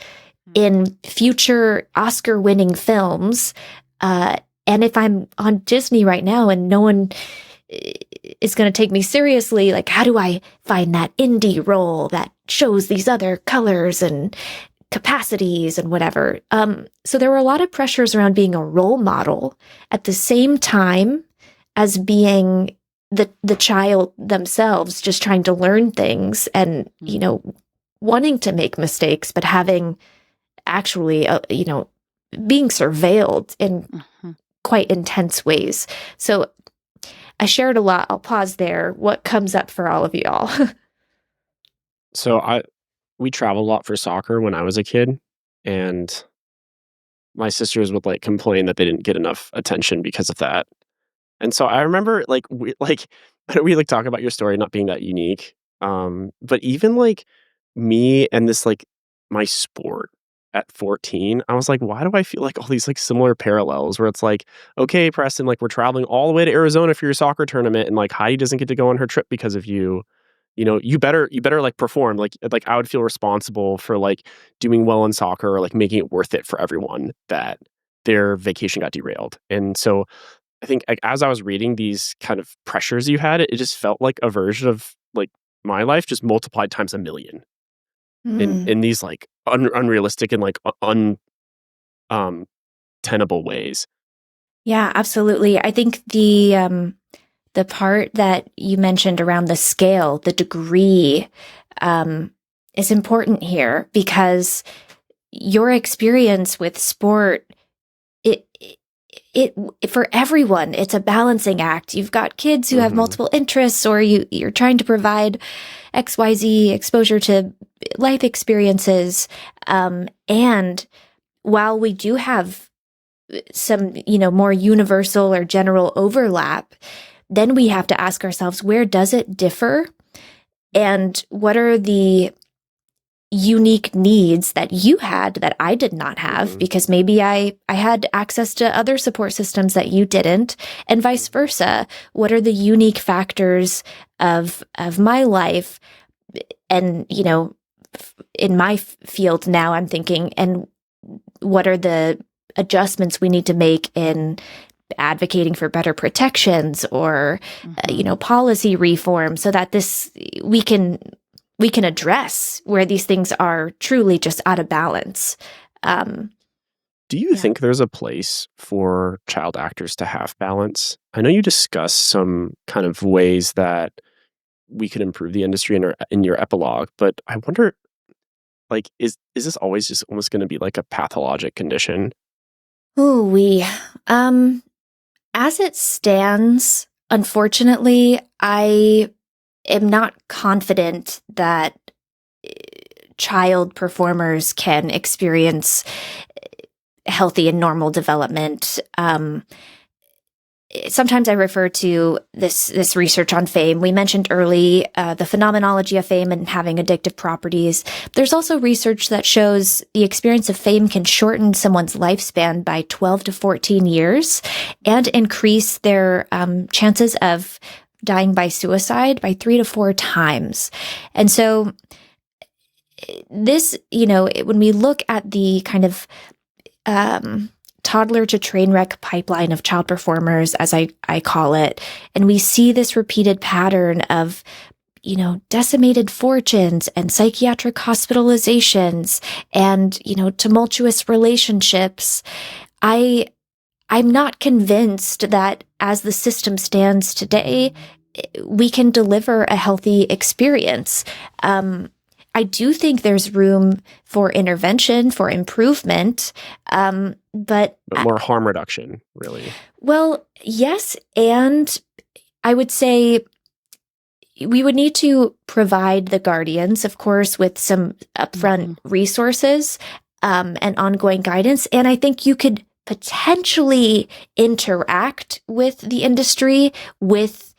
Speaker 1: in future Oscar-winning films? And if I'm on Disney right now and no one is going to take me seriously, like, how do I find that indie role that shows these other colors and capacities and whatever? So there were a lot of pressures around being a role model at the same time as being the child themselves just trying to learn things and, wanting to make mistakes, but having actually, being surveilled in quite intense ways. So I shared a lot. I'll pause there. What comes up for all of y'all?
Speaker 3: So we traveled a lot for soccer when I was a kid, and my sisters would like complain that they didn't get enough attention because of that. And so I remember I know we like talk about your story not being that unique. But even like me and this like my sport at 14, I was like, why do I feel like all these like similar parallels where it's like, okay, Preston, like we're traveling all the way to Arizona for your soccer tournament, and like Heidi doesn't get to go on her trip because of you. You better like perform. Like I would feel responsible for like doing well in soccer or like making it worth it for everyone that their vacation got derailed. And so I think like, as I was reading these kind of pressures you had, it just felt like a version of like my life just multiplied times a million in these like unrealistic and like tenable ways.
Speaker 1: Yeah, absolutely. I think the part that you mentioned around the scale, the degree, is important here because your experience with sport, it for everyone, it's a balancing act. You've got kids who have multiple interests, or you're trying to provide XYZ exposure to life experiences. And while we do have some, more universal or general overlap, then we have to ask ourselves, where does it differ? And what are the unique needs that you had that I did not have? Because maybe I had access to other support systems that you didn't, and vice versa. What are the unique factors of my life? And, in my field now, I'm thinking, and what are the adjustments we need to make in advocating for better protections or, policy reform so that we can address where these things are truly just out of balance.
Speaker 3: Do you think there's a place for child actors to have balance? I know you discussed some kind of ways that we could improve the industry in your epilogue, but I wonder, like, is this always just almost going to be like a pathologic condition?
Speaker 1: As it stands, unfortunately, I am not confident that child performers can experience healthy and normal development. Sometimes I refer to this research on fame. We mentioned early the phenomenology of fame and having addictive properties. There's also research that shows the experience of fame can shorten someone's lifespan by 12 to 14 years and increase their chances of dying by suicide by 3 to 4 times. And so this, when we look at the kind of toddler to train wreck pipeline of child performers, as I call it, and we see this repeated pattern of, decimated fortunes and psychiatric hospitalizations and, tumultuous relationships. I'm not convinced that as the system stands today, we can deliver a healthy experience. I do think there's room for intervention, for improvement, but
Speaker 3: more harm reduction, really.
Speaker 1: Well, yes, and I would say we would need to provide the guardians, of course, with some upfront resources and ongoing guidance. And I think you could potentially interact with the industry with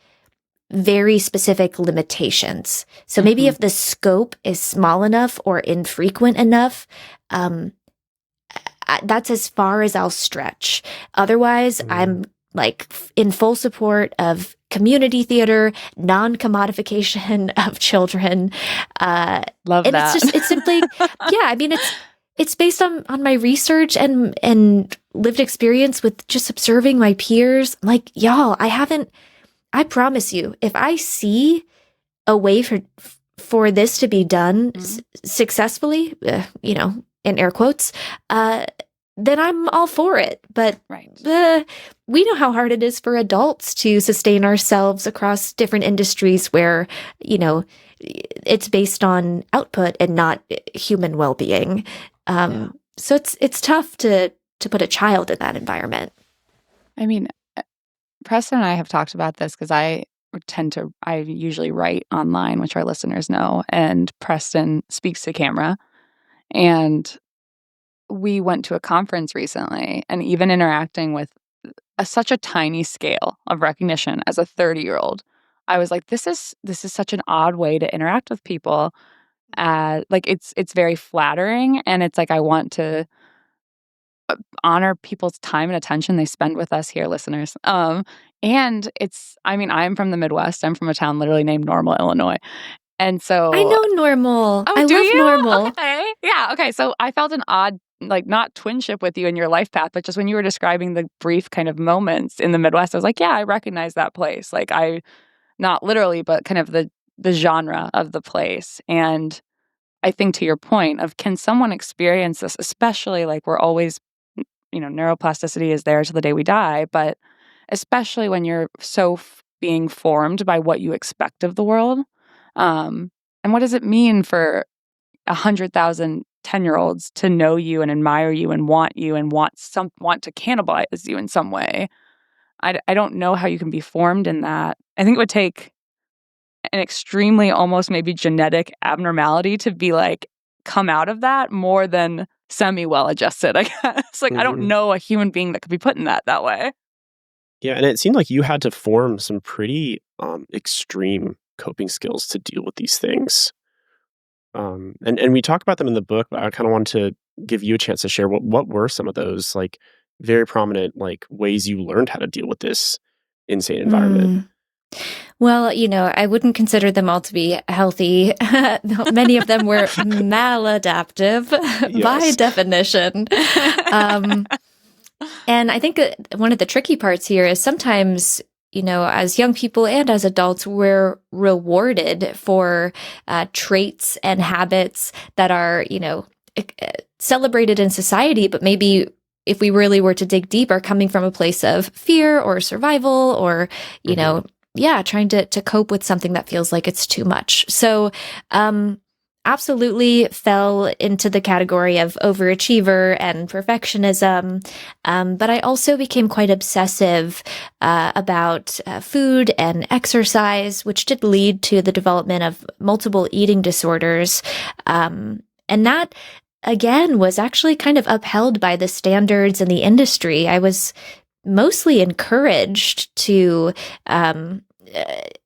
Speaker 1: very specific limitations. So maybe if the scope is small enough or infrequent enough, that's as far as I'll stretch. Otherwise, I'm like in full support of community theater, non-commodification of children.
Speaker 4: Love
Speaker 1: and
Speaker 4: that.
Speaker 1: It's simply, yeah, I mean, it's based on my research and lived experience with just observing my peers. I'm like, y'all, I promise you, if I see a way for this to be done successfully, in air quotes, then I'm all for it. But
Speaker 4: Right.
Speaker 1: we know how hard it is for adults to sustain ourselves across different industries where, it's based on output and not human well-being. So it's tough to put a child in that environment.
Speaker 4: I mean, Preston and I have talked about this because I usually write online, which our listeners know, and Preston speaks to camera. And we went to a conference recently, and even interacting with such a tiny scale of recognition as a 30-year-old, I was like, this is such an odd way to interact with people. Like it's very flattering, and it's like I want to honor people's time and attention they spend with us here, listeners. And I'm from the Midwest. I'm from a town literally named Normal, Illinois. And so
Speaker 1: I know Normal.
Speaker 4: Oh,
Speaker 1: I
Speaker 4: do
Speaker 1: love
Speaker 4: you?
Speaker 1: Normal.
Speaker 4: Okay. Yeah. Okay. So I felt an odd, like, not twinship with you in your life path, but just when you were describing the brief kind of moments in the Midwest, I was like, yeah, I recognize that place. Like, not literally, but kind of the genre of the place. And I think to your point of, can someone experience this, especially like we're always, neuroplasticity is there till the day we die, but especially when you're so being formed by what you expect of the world. And what does it mean for 100,000 10-year-olds to know you and admire you and want to cannibalize you in some way? I don't know how you can be formed in that. I think it would take an extremely, almost maybe genetic abnormality to be like, come out of that more than semi-well adjusted, I guess. Like, I don't know a human being that could be put in that way.
Speaker 3: Yeah, and it seemed like you had to form some pretty extreme coping skills to deal with these things. And we talk about them in the book, but I kind of wanted to give you a chance to share what were some of those like very prominent like ways you learned how to deal with this insane environment.
Speaker 1: Well, I wouldn't consider them all to be healthy. Many of them were maladaptive by definition. And I think one of the tricky parts here is sometimes, as young people and as adults, we're rewarded for traits and habits that are, celebrated in society, but maybe if we really were to dig deep, are coming from a place of fear or survival or, trying to cope with something that feels like it's too much. So, absolutely fell into the category of overachiever and perfectionism. But I also became quite obsessive about food and exercise, which did lead to the development of multiple eating disorders. And that, again, was actually kind of upheld by the standards in the industry. I was mostly encouraged to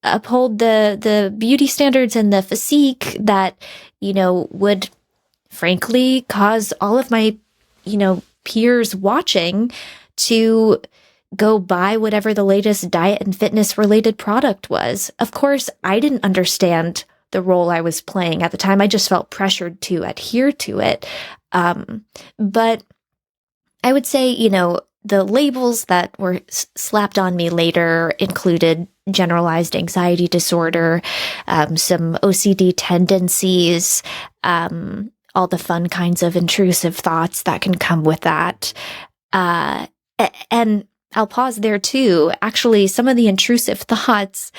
Speaker 1: uphold the beauty standards and the physique that, would frankly cause all of my, peers watching to go buy whatever the latest diet and fitness related product was. Of course, I didn't understand the role I was playing at the time. I just felt pressured to adhere to it. But I would say, the labels that were slapped on me later included generalized anxiety disorder, some OCD tendencies, all the fun kinds of intrusive thoughts that can come with that. And I'll pause there too. Actually, some of the intrusive thoughts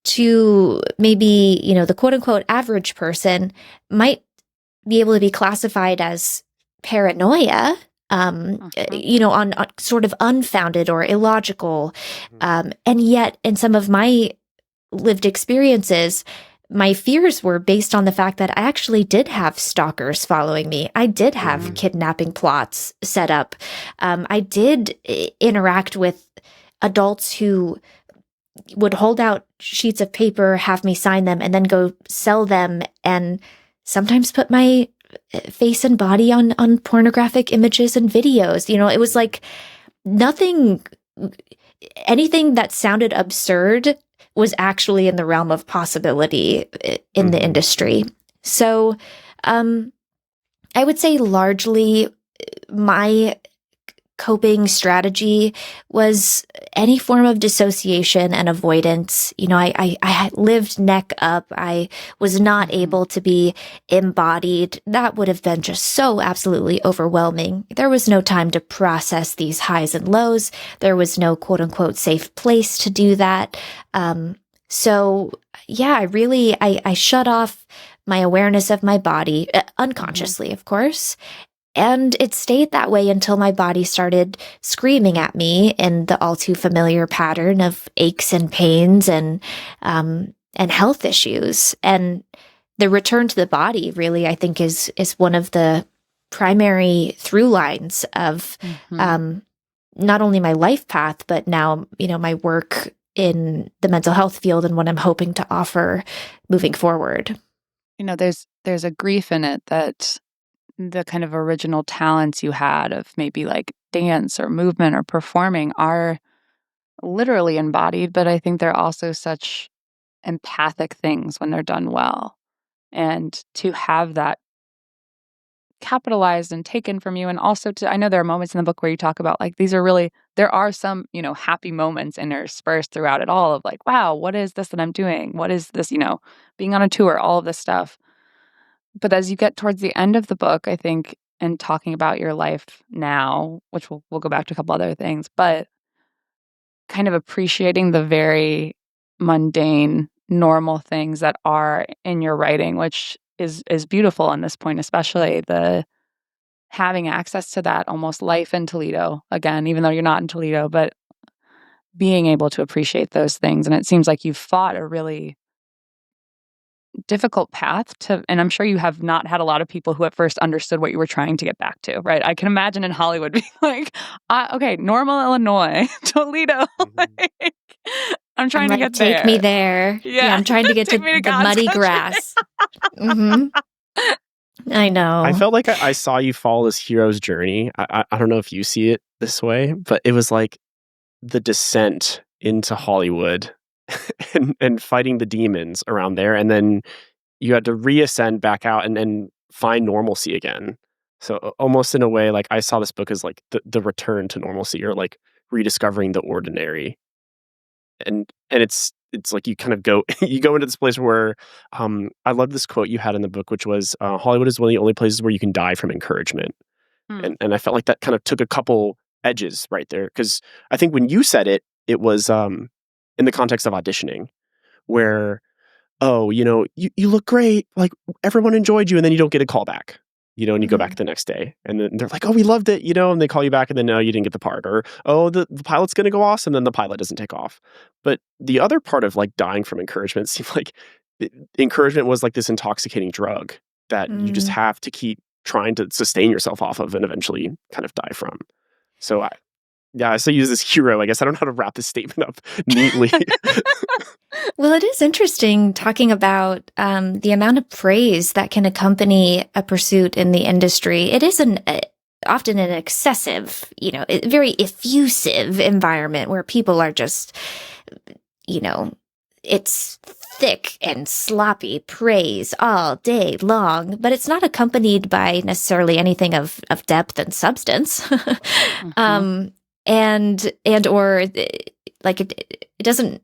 Speaker 1: to maybe, the quote unquote average person might be able to be classified as paranoia. On sort of unfounded or illogical. And yet in some of my lived experiences, my fears were based on the fact that I actually did have stalkers following me. I did have kidnapping plots set up. I did interact with adults who would hold out sheets of paper, have me sign them, and then go sell them, and sometimes put my face and body on pornographic images and videos. It was like anything that sounded absurd was actually in the realm of possibility in the industry. So, I would say largely my coping strategy was any form of dissociation and avoidance. I had lived neck up. I was not able to be embodied. That would have been just so absolutely overwhelming. There was no time to process these highs and lows. There was no quote unquote safe place to do that. So yeah, I shut off my awareness of my body, unconsciously, of course. And it stayed that way until my body started screaming at me in the all too familiar pattern of aches and pains and health issues. And the return to the body really, I think, is one of the primary through lines of not only my life path, but now, my work in the mental health field and what I'm hoping to offer moving forward.
Speaker 4: There's a grief in it that the kind of original talents you had of maybe like dance or movement or performing are literally embodied, but I think they're also such empathic things when they're done well. And to have that capitalized and taken from you, and also I know there are moments in the book where you talk about like there are some, happy moments interspersed throughout it all of like, wow, what is this that I'm doing? What is this, being on a tour, all of this stuff. But as you get towards the end of the book, I think, and talking about your life now, which we'll go back to a couple other things, but kind of appreciating the very mundane, normal things that are in your writing, which is beautiful on this point, especially the having access to that almost life in Toledo, again, even though you're not in Toledo, but being able to appreciate those things. And it seems like you've fought a really difficult path and I'm sure you have not had a lot of people who at first understood what you were trying to get back to, right? I can imagine in Hollywood being like, okay, Normal, Illinois, Toledo, like, I'm trying to get there.
Speaker 1: Take me there. Yeah, I'm trying to get to the muddy grass. I know.
Speaker 3: I felt like I saw you follow this hero's journey. I don't know if you see it this way, but it was like the descent into Hollywood and fighting the demons around there. And then you had to reascend back out and find normalcy again. So almost in a way, like I saw this book as like the return to normalcy, or like rediscovering the ordinary. And it's like you kind of go into this place where I love this quote you had in the book, which was Hollywood is one of the only places where you can die from encouragement. And I felt like that kind of took a couple edges right there, because I think when you said it, it was in the context of auditioning, where, oh, you look great, like everyone enjoyed you, and then you don't get a call back, and you go back the next day, and then they're like, oh, we loved it, and they call you back, and then no, you didn't get the part, or oh, the pilot's going to go awesome, then the pilot doesn't take off. But the other part of like dying from encouragement seemed like encouragement was like this intoxicating drug that you just have to keep trying to sustain yourself off of and eventually kind of die from. So I still use this hero. I guess I don't know how to wrap this statement up neatly.
Speaker 1: Well, it is interesting talking about the amount of praise that can accompany a pursuit in the industry. It is often an excessive, very effusive environment where people are just, it's thick and sloppy praise all day long, but it's not accompanied by necessarily anything of depth and substance. And or like it doesn't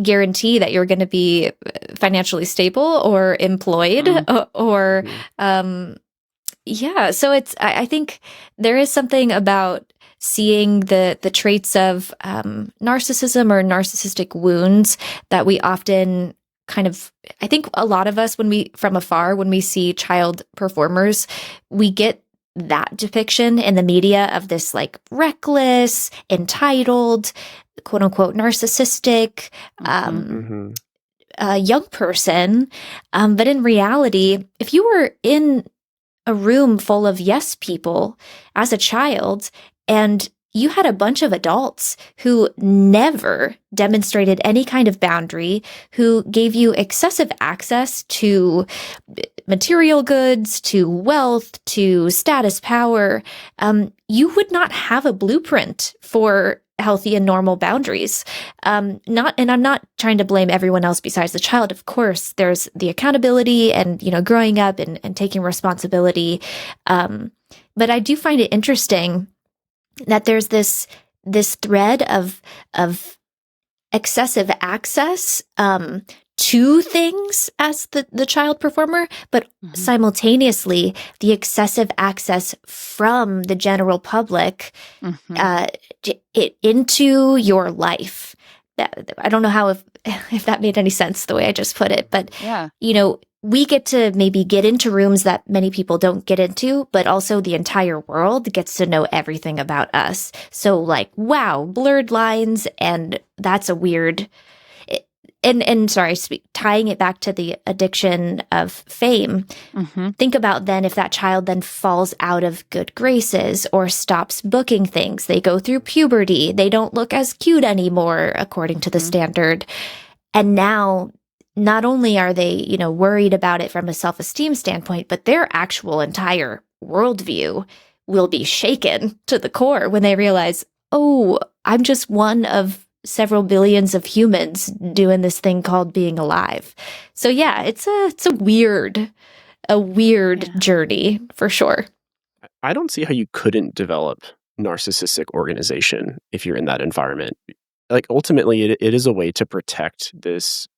Speaker 1: guarantee that you're going to be financially stable or employed or so I think there is something about seeing the traits of narcissism or narcissistic wounds that we often kind of, I think a lot of us, when we see child performers, we get that depiction in the media of this like reckless, entitled, quote unquote, narcissistic, young person. But in reality, if you were in a room full of yes people as a child and you had a bunch of adults who never demonstrated any kind of boundary, who gave you excessive access to material goods, to wealth, to status power, you would not have a blueprint for healthy and normal boundaries. And I'm not trying to blame everyone else besides the child. Of course, there's the accountability and, growing up and taking responsibility. But I do find it interesting that there's this thread of excessive access to things as the child performer, but simultaneously the excessive access from the general public into your life. I don't know how if that made any sense the way I just put it, but we get to maybe get into rooms that many people don't get into, but also the entire world gets to know everything about us. So like, wow, blurred lines, and that's a weird. And sorry, tying it back to the addiction of fame, think about then if that child then falls out of good graces or stops booking things. They go through puberty. They don't look as cute anymore, according to the standard. And now, not only are they, worried about it from a self-esteem standpoint, but their actual entire worldview will be shaken to the core when they realize, oh, I'm just one of several billions of humans doing this thing called being alive. So yeah, it's a weird journey for sure.
Speaker 3: I don't see how you couldn't develop narcissistic organization if you're in that environment. Like ultimately, it is a way to protect this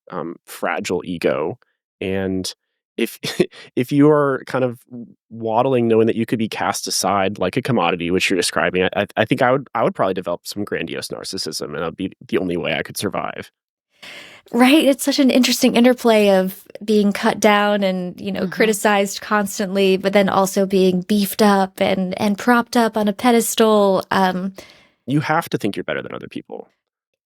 Speaker 3: fragile ego, and if if you are kind of waddling, knowing that you could be cast aside like a commodity, which you're describing, I think I would probably develop some grandiose narcissism, and that would be the only way I could survive.
Speaker 1: Right. It's such an interesting interplay of being cut down and, criticized constantly, but then also being beefed up and propped up on a pedestal.
Speaker 3: You have to think you're better than other people.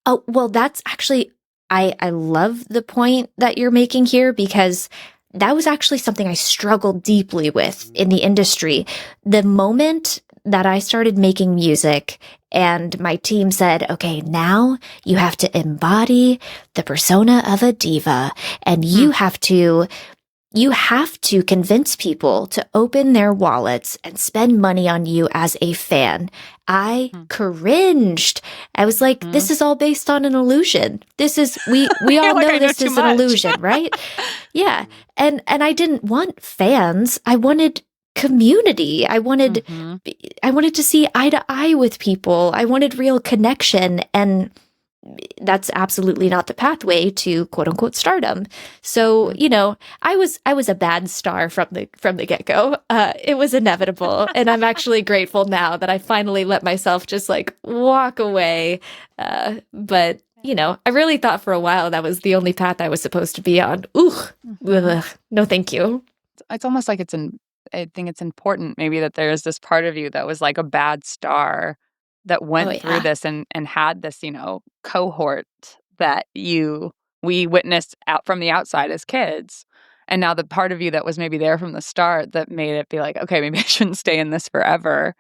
Speaker 1: Oh, well, that's actually, I love the point that you're making here, because that was actually something I struggled deeply with in the industry. The moment that I started making music and my team said, okay, now you have to embody the persona of a diva, and you have to convince people to open their wallets and spend money on you as a fan. I cringed. I was like, this is all based on an illusion. This is, we all
Speaker 4: like,
Speaker 1: know this is an illusion, right? Yeah. And I didn't want fans. I wanted community. I wanted to see eye to eye with people. I wanted real connection, and that's absolutely not the pathway to quote unquote stardom. So, I was a bad star from the get-go. It was inevitable. And I'm actually grateful now that I finally let myself just like walk away. But I really thought for a while that was the only path I was supposed to be on. Ugh. No, thank you.
Speaker 4: It's almost like I think it's important maybe that there's this part of you that was like a bad star that went through this and had this, cohort that we witnessed out from the outside as kids. And now the part of you that was maybe there from the start that made it be like, okay, maybe I shouldn't stay in this forever,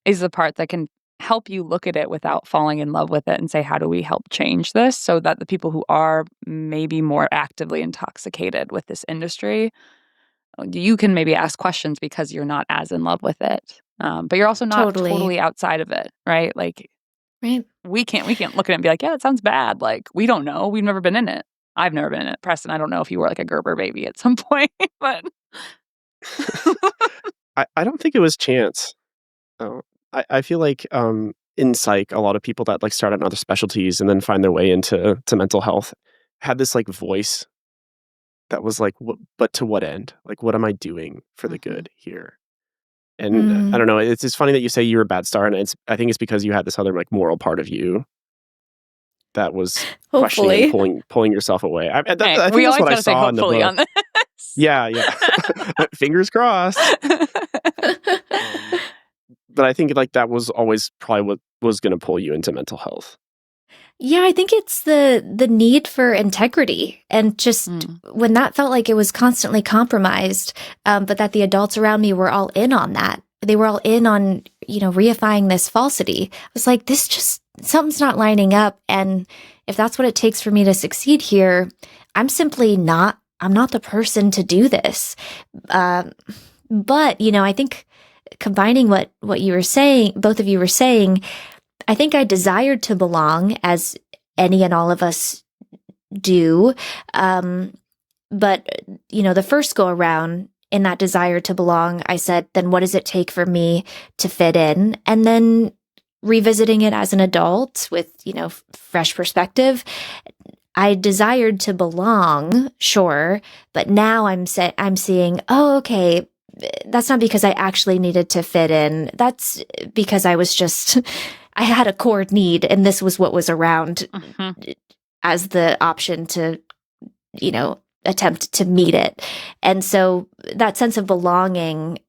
Speaker 4: is the part that can help you look at it without falling in love with it and say, how do we help change this so that the people who are maybe more actively intoxicated with this industry, you can maybe ask questions because you're not as in love with it. But you're also not totally outside of it, right? Like,
Speaker 1: right.
Speaker 4: We can't look at it and be like, yeah, it sounds bad. Like, we don't know. We've never been in it. I've never been in it. Preston, I don't know if you were like a Gerber baby at some point, but
Speaker 3: I don't think it was chance. I feel like in psych, a lot of people that like start on other specialties and then find their way into mental health had this like voice that was like, but to what end? Like, what am I doing for the good here? And I don't know. It's funny that you say you're a bad star, and I think it's because you had this other like moral part of you that was questioning and pulling yourself away. I think that's what I saw in the book. On this. Yeah. Fingers crossed. But I think like that was always probably what was going to pull you into mental health.
Speaker 1: Yeah, I think it's the need for integrity, and just when that felt like it was constantly compromised, but that the adults around me were all in on that. They were all in on, reifying this falsity. I was like, something's not lining up. And if that's what it takes for me to succeed here, I'm not the person to do this. But, I think combining what you were saying, both of you were saying, I think I desired to belong, as any and all of us do. But, the first go around, in that desire to belong, I said, then what does it take for me to fit in? And then revisiting it as an adult with, fresh perspective, I desired to belong, sure, but now I'm seeing, oh, okay, that's not because I actually needed to fit in. That's because I was just, I had a core need, and this was what was around as the option to, attempt to meet it. And so that sense of belonging,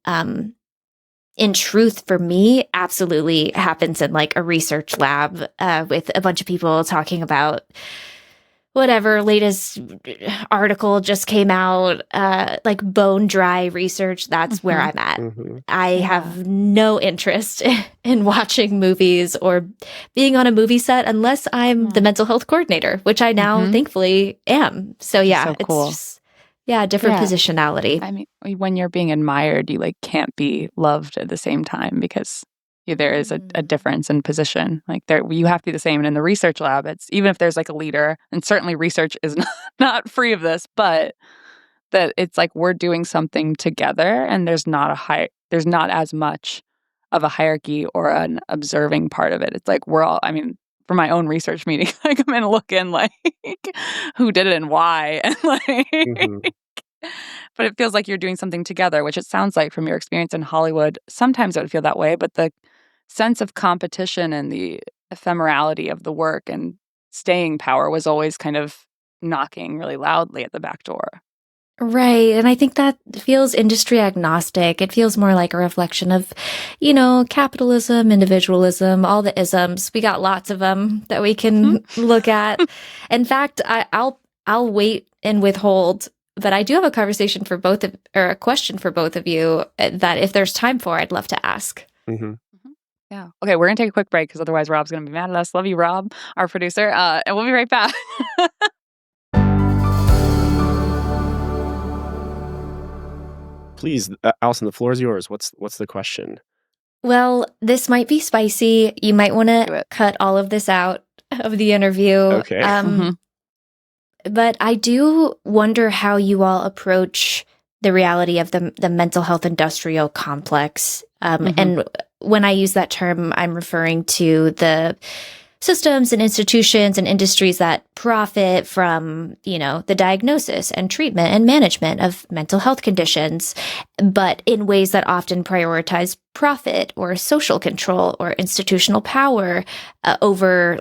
Speaker 1: in truth, for me, absolutely happens in like a research lab with a bunch of people talking about whatever latest article just came out, like bone dry research. That's where I'm at. I have no interest in watching movies or being on a movie set unless I'm the mental health coordinator, which I now thankfully am. So yeah,
Speaker 4: so cool.
Speaker 1: It's just, different positionality.
Speaker 4: I mean, when you're being admired, you like can't be loved at the same time because there is a difference in position. Like you have to be the same. And in the research lab, it's even if there's like a leader, and certainly research is not free of this, but that it's like we're doing something together, and there's not as much of a hierarchy or an observing part of it. It's like we're all. I mean, for my own research meeting, I come in looking like who did it and why, and like. But it feels like you're doing something together, which it sounds like from your experience in Hollywood. Sometimes it would feel that way, but the sense of competition and the ephemerality of the work and staying power was always kind of knocking really loudly at the back door.
Speaker 1: Right. And I think that feels industry agnostic. It feels more like a reflection of, capitalism, individualism, all the isms. We got lots of them that we can look at. In fact, I'll wait and withhold. But I do have a question for both of you that if there's time for, I'd love to ask.
Speaker 4: Yeah. Okay, we're going to take a quick break because otherwise Rob's going to be mad at us. Love you, Rob, our producer. And we'll be right back.
Speaker 3: Please, Alyson, the floor is yours. What's the question?
Speaker 1: Well, this might be spicy. You might want to cut all of this out of the interview.
Speaker 3: Okay.
Speaker 1: But I do wonder how you all approach the reality of the mental health industrial complex. And when I use that term, I'm referring to the systems and institutions and industries that profit from, the diagnosis and treatment and management of mental health conditions, but in ways that often prioritize profit or social control or institutional power over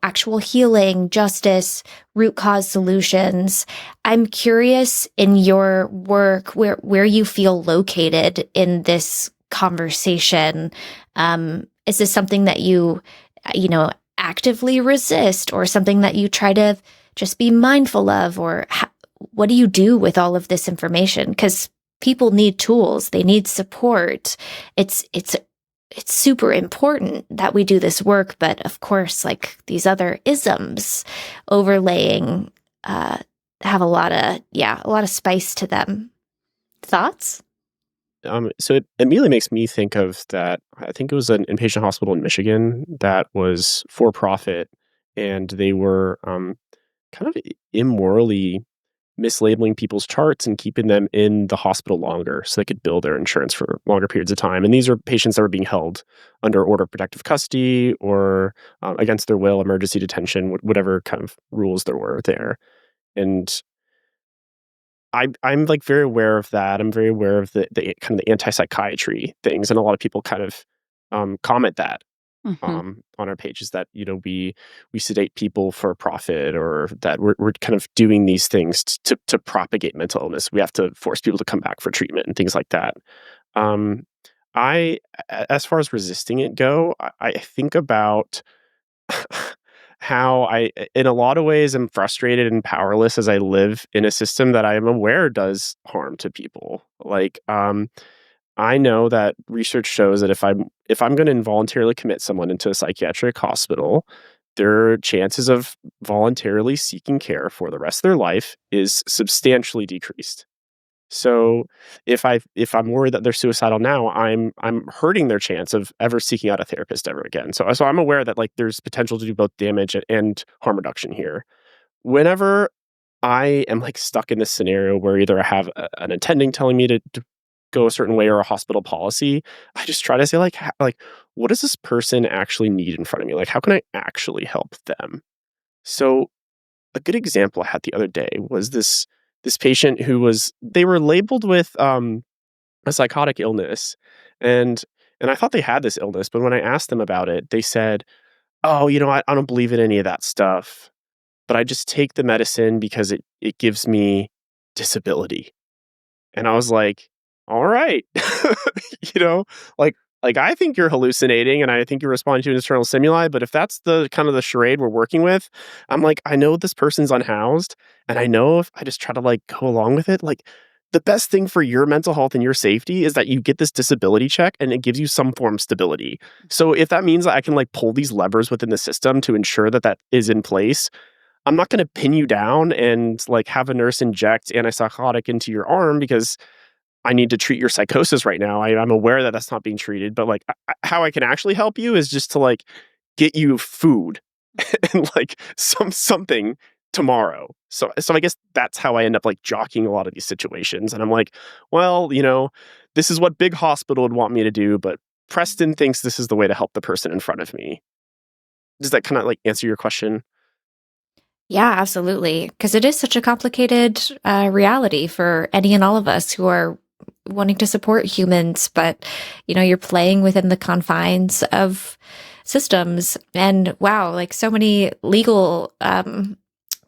Speaker 1: actual healing, justice, root cause solutions. I'm curious in your work where you feel located in this conversation. Is this something that you actively resist, or something that you try to just be mindful of, or what do you do with all of this information? Because people need tools, they need support. It's super important that we do this work, but of course, like these other isms overlaying have a lot of spice to them. Thoughts?
Speaker 3: So it immediately makes me think of that. I think it was an inpatient hospital in Michigan that was for profit, and they were kind of immorally mislabeling people's charts and keeping them in the hospital longer so they could bill their insurance for longer periods of time. And these are patients that were being held under order of protective custody or against their will, emergency detention, whatever kind of rules there were there. And I'm like very aware of that. I'm very aware of the kind of the anti-psychiatry things, and a lot of people kind of comment that on our pages that we sedate people for profit, or that we're kind of doing these things to propagate mental illness. We have to force people to come back for treatment and things like that. As far as resisting it go, I think about how I, in a lot of ways, am frustrated and powerless as I live in a system that I am aware does harm to people. Like, I know that research shows that if I'm going to involuntarily commit someone into a psychiatric hospital, their chances of voluntarily seeking care for the rest of their life is substantially decreased. So if I'm worried that they're suicidal now, I'm hurting their chance of ever seeking out a therapist ever again. So I'm aware that like there's potential to do both damage and harm reduction here. Whenever I am like stuck in this scenario where either I have an attending telling me to go a certain way or a hospital policy, I just try to say like, what does this person actually need in front of me? Like, how can I actually help them? So a good example I had the other day was this patient who they were labeled with a psychotic illness, and I thought they had this illness, but when I asked them about it, they said, "Oh, I don't believe in any of that stuff, but I just take the medicine because it gives me disability." And I was like, "All right." You know, like I think you're hallucinating and I think you're responding to an external stimuli, but if that's the kind of the charade we're working with, I'm like, I know this person's unhoused, and I know if I just try to like go along with it, like the best thing for your mental health and your safety is that you get this disability check and it gives you some form of stability. So if that means that I can like pull these levers within the system to ensure that that is in place, I'm not going to pin you down and like have a nurse inject antipsychotic into your arm because I need to treat your psychosis right now. I'm aware that that's not being treated, but like how I can actually help you is just to like get you food and like something tomorrow. So I guess that's how I end up like jockeying a lot of these situations. And I'm like, well, this is what big hospital would want me to do, but Preston thinks this is the way to help the person in front of me. Does that kind of like answer your question?
Speaker 1: Yeah, absolutely. Because it is such a complicated reality for any and all of us who are wanting to support humans, but you're playing within the confines of systems. And wow, like so many legal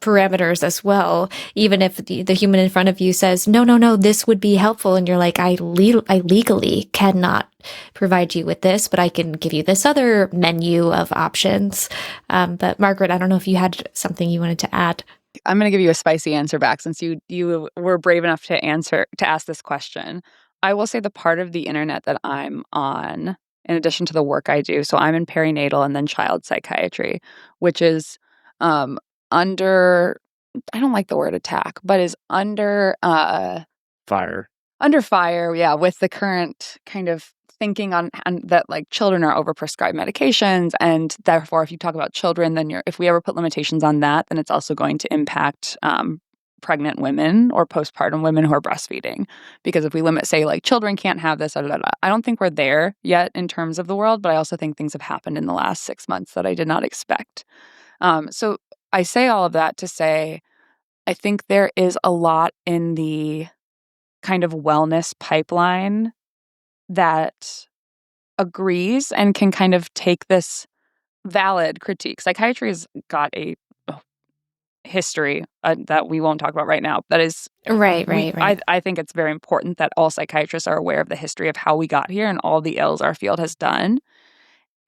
Speaker 1: parameters as well. Even if the human in front of you says, no, no, no, this would be helpful. And you're like, I legally cannot provide you with this, but I can give you this other menu of options. But Margaret, I don't know if you had something you wanted to add.
Speaker 4: I'm going to give you a spicy answer back since you were brave enough to ask this question. I will say the part of the internet that I'm on, in addition to the work I do, so I'm in perinatal and then child psychiatry, which is under, I don't like the word attack, but is under
Speaker 3: Fire.
Speaker 4: under fire, yeah, with the current kind of thinking on that like children are overprescribed medications, and therefore if you talk about children, then if we ever put limitations on that, then it's also going to impact pregnant women or postpartum women who are breastfeeding. Because if we limit, say, like children can't have this, I don't think we're there yet in terms of the world, but I also think things have happened in the last 6 months that I did not expect. So I say all of that to say, I think there is a lot in the kind of wellness pipeline that agrees and can kind of take this valid critique. Psychiatry has got a history that we won't talk about right now. That is
Speaker 1: Right.
Speaker 4: I think it's very important that all psychiatrists are aware of the history of how we got here and all the ills our field has done.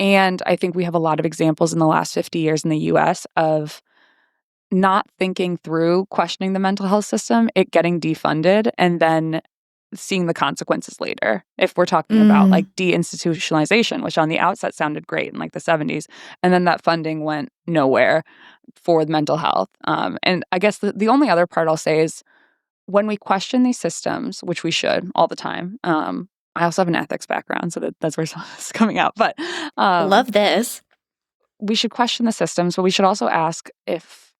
Speaker 4: And I think we have a lot of examples in the last 50 years in the US of not thinking through questioning the mental health system, it getting defunded, and then seeing the consequences later. If we're talking about like deinstitutionalization, which on the outset sounded great in like the 70s, and then that funding went nowhere for the mental health. And I guess the only other part I'll say is when we question these systems, which we should all the time. I also have an ethics background, so that's where some of this is coming out. But
Speaker 1: Love this.
Speaker 4: we should question the systems, but we should also ask if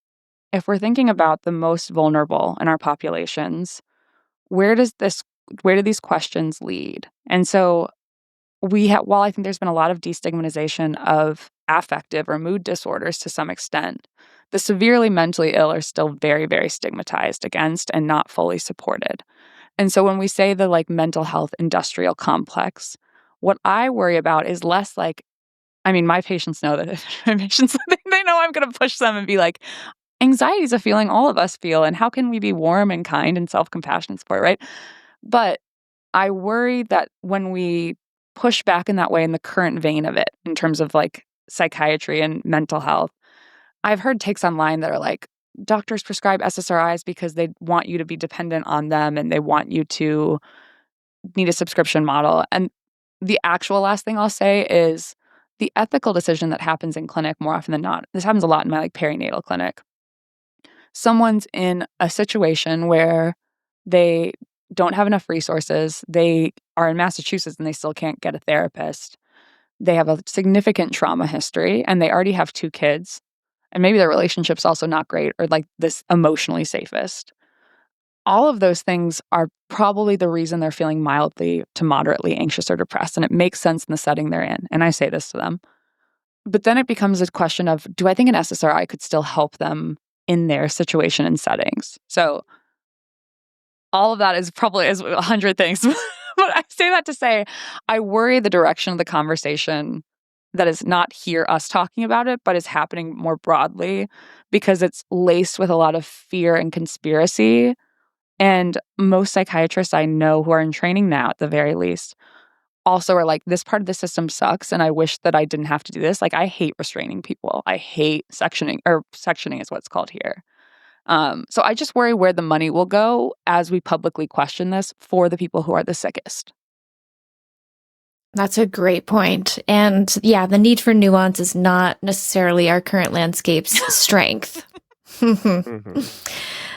Speaker 4: we're thinking about the most vulnerable in our populations, where do these questions lead? And so while I think there's been a lot of destigmatization of affective or mood disorders to some extent, the severely mentally ill are still very, very stigmatized against and not fully supported. And so when we say the like mental health industrial complex, what I worry about is less like, I mean, my patients know that if my patients, they know I'm going to push them and be like, anxiety is a feeling all of us feel, and how can we be warm and kind and self-compassionate for it, right? But I worry that when we push back in that way in the current vein of it, in terms of like psychiatry and mental health, I've heard takes online that are like, doctors prescribe SSRIs because they want you to be dependent on them and they want you to need a subscription model. And the actual last thing I'll say is the ethical decision that happens in clinic more often than not. This happens a lot in my like perinatal clinic. Someone's in a situation where they don't have enough resources. They are in Massachusetts and they still can't get a therapist. They have a significant trauma history and they already have 2 kids. And maybe their relationship's also not great or like this emotionally safest. all of those things are probably the reason they're feeling mildly to moderately anxious or depressed. And it makes sense in the setting they're in. And I say this to them. But then it becomes a question of, do I think an SSRI could still help them in their situation and settings? So all of that is probably 100 things. But I say that to say, I worry the direction of the conversation that is not here us talking about it, but is happening more broadly because it's laced with a lot of fear and conspiracy. And most psychiatrists I know who are in training now, at the very least, also are like, this part of the system sucks, and I wish that I didn't have to do this. Like, I hate restraining people. I hate sectioning, or sectioning is what's called here. So I just worry where the money will go as we publicly question this for the people who are the sickest.
Speaker 1: That's a great point. And yeah, the need for nuance is not necessarily our current landscape's strength.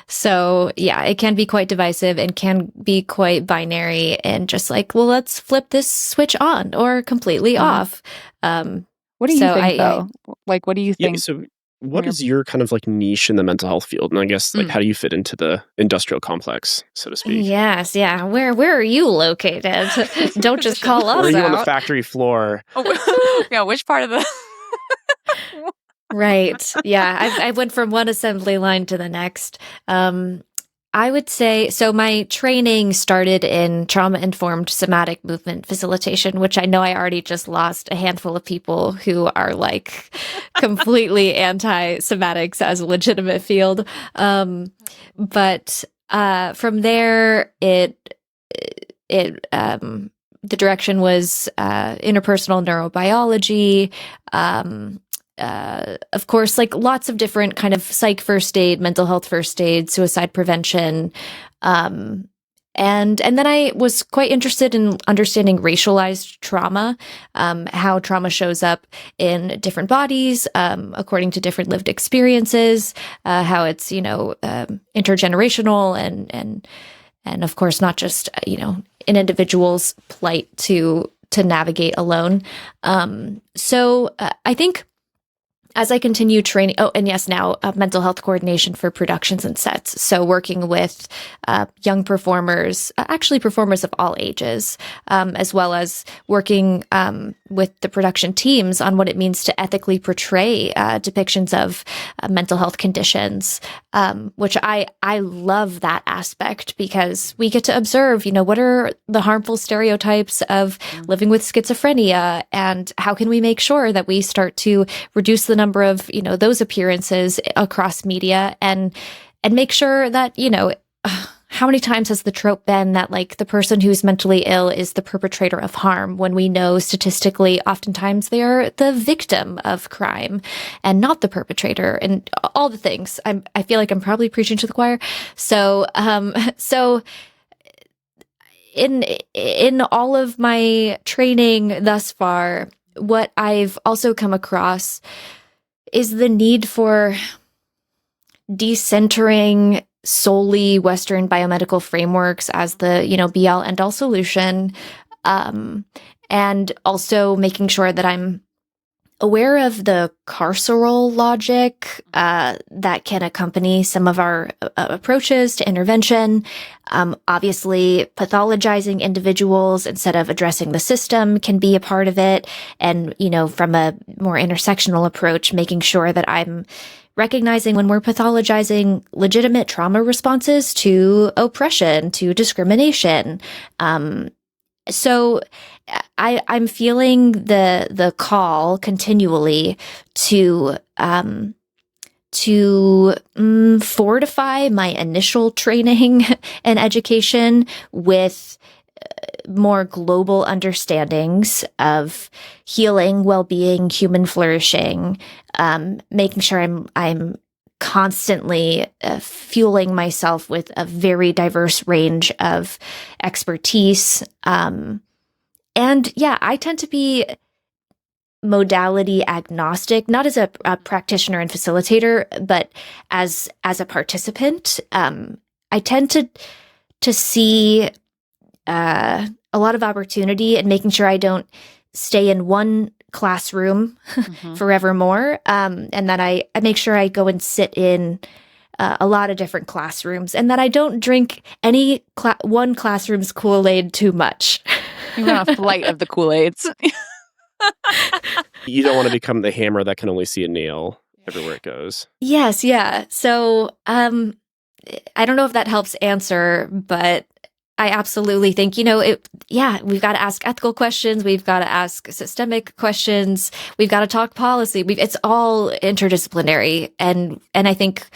Speaker 1: So yeah, it can be quite divisive and can be quite binary and just like, well, let's flip this switch on or completely off.
Speaker 4: What do you think, though? Like, what do you think?
Speaker 3: Yeah, so what is your kind of like niche in the mental health field? And I guess like how do you fit into the industrial complex, so to speak?
Speaker 1: Yes, yeah. Where are you located? Don't just call us out.
Speaker 3: Or are you on the factory floor?
Speaker 4: Yeah, which part of the...
Speaker 1: Right. Yeah. I went from one assembly line to the next. I would say, so my training started in trauma-informed somatic movement facilitation, which I know I already just lost a handful of people who are like completely anti-somatics as a legitimate field. But from there, the direction was interpersonal neurobiology, of course, like lots of different kind of psych first aid, mental health first aid, suicide prevention. And then I was quite interested in understanding racialized trauma, how trauma shows up in different bodies, according to different lived experiences, how it's, intergenerational and of course, not just, an individual's plight to navigate alone. So I think as I continue training, and yes, now mental health coordination for productions and sets. So working with young performers, actually performers of all ages, as well as working with the production teams on what it means to ethically portray depictions of mental health conditions, which I love that aspect because we get to observe, what are the harmful stereotypes of living with schizophrenia, and how can we make sure that we start to reduce the number of, those appearances across media and make sure that, how many times has the trope been that like the person who's mentally ill is the perpetrator of harm when we know statistically oftentimes they are the victim of crime and not the perpetrator, and all the things. I feel like I'm probably preaching to the choir. So in all of my training thus far, what I've also come across is the need for decentering solely Western biomedical frameworks as the, be-all, end-all solution, and also making sure that I'm aware of the carceral logic that can accompany some of our approaches to intervention. Obviously, pathologizing individuals instead of addressing the system can be a part of it. And, from a more intersectional approach, making sure that I'm recognizing when we're pathologizing legitimate trauma responses to oppression, to discrimination. So I'm feeling the call continually to fortify my initial training and education with more global understandings of healing, well-being, human flourishing, making sure I'm constantly fueling myself with a very diverse range of expertise. And yeah, I tend to be modality agnostic, not as a practitioner and facilitator, but as a participant. I tend to see a lot of opportunity in making sure I don't stay in one classroom forevermore, and that I make sure I go and sit in a lot of different classrooms, and that I don't drink any one classroom's Kool-Aid too much.
Speaker 4: You went on a flight of the Kool-Aids.
Speaker 3: You don't want to become the hammer that can only see a nail everywhere it goes.
Speaker 1: Yes, yeah. So, I don't know if that helps answer, but I absolutely think, we've got to ask ethical questions. We've got to ask systemic questions. We've got to talk policy. It's all interdisciplinary. And I think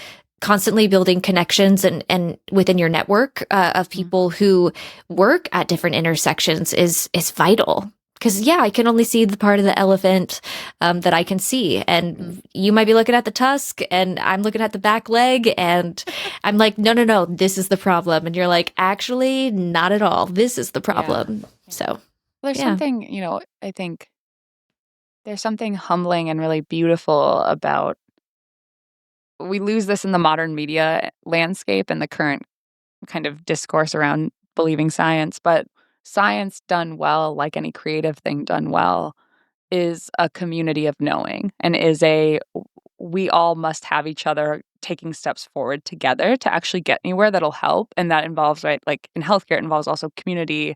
Speaker 1: constantly building connections and within your network of people who work at different intersections is vital. Because, I can only see the part of the elephant that I can see. And you might be looking at the tusk, and I'm looking at the back leg, and I'm like, no, this is the problem. And you're like, actually, not at all. This is the problem. Yeah. So,
Speaker 4: there's something, I think there's something humbling and really beautiful about, we lose this in the modern media landscape and the current kind of discourse around believing science, but science done well, like any creative thing done well, is a community of knowing, and we all must have each other taking steps forward together to actually get anywhere that'll help. And that involves, right, like in healthcare, it involves also community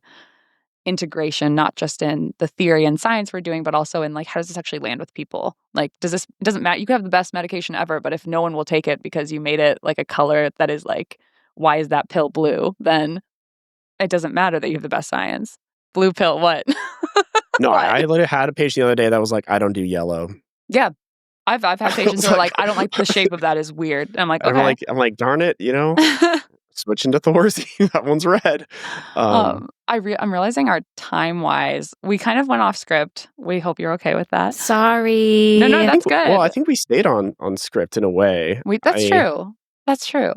Speaker 4: integration, not just in the theory and science we're doing, but also in like, how does this actually land with people? Like, it doesn't matter. You could have the best medication ever, but if no one will take it because you made it like a color that is like, why is that pill blue? Then it doesn't matter that you have the best science. Blue pill, what?
Speaker 3: No, I literally had a patient the other day that was like, I don't do yellow.
Speaker 4: Yeah. I've had patients who are like, I don't like the shape of that is weird. And I'm like, okay.
Speaker 3: I'm like, darn it, switching to Thorsey. That one's red.
Speaker 4: I'm realizing our time-wise, we kind of went off script. We hope you're okay with that.
Speaker 1: Sorry.
Speaker 4: No, that's good.
Speaker 3: Well, I think we stayed on script in a way.
Speaker 4: That's true. That's true.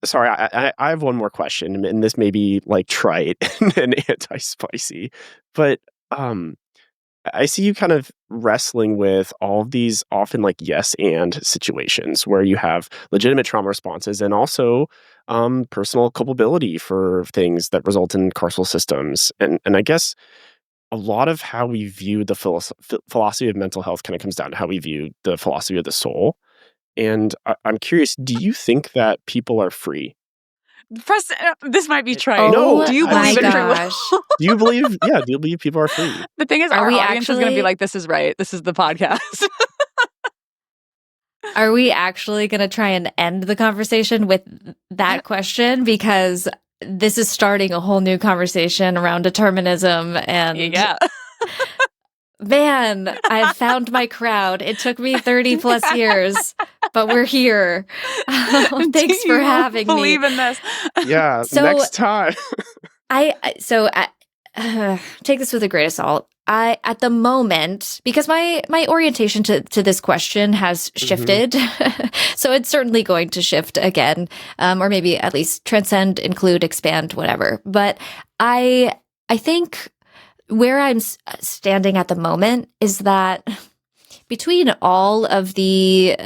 Speaker 3: Sorry, I have one more question, and this may be like trite and anti-spicy, but I see you kind of wrestling with all of these often like yes and situations where you have legitimate trauma responses and also personal culpability for things that result in carceral systems. And I guess a lot of how we view the philosophy of mental health kind of comes down to how we view the philosophy of the soul. And I'm curious, do you think that people are free?
Speaker 4: This might be trite.
Speaker 1: No,
Speaker 4: do you believe in free will?
Speaker 3: Do you believe people are free?
Speaker 4: The thing is, our audience is going to be like, this is right. This is the podcast.
Speaker 1: Are we actually going to try and end the conversation with that question? Because this is starting a whole new conversation around determinism and...
Speaker 4: Yeah.
Speaker 1: Man, I've found my crowd. It took me 30 plus years, but we're here. Thanks for having me.
Speaker 4: Believe in this.
Speaker 3: Yeah, so, next time.
Speaker 1: Take this with a grain of salt. At the moment, because my orientation to this question has shifted, so it's certainly going to shift again, or maybe at least transcend, include, expand, whatever. But I think where I'm standing at the moment is that between all of the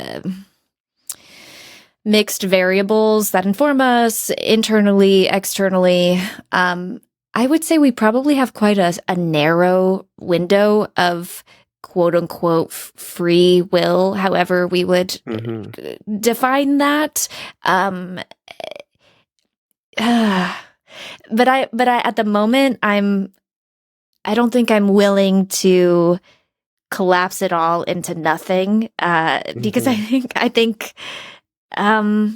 Speaker 1: mixed variables that inform us internally, externally, I would say we probably have quite a narrow window of quote unquote free will, however we would define that. But I at the moment I don't think I'm willing to collapse it all into nothing, because I think now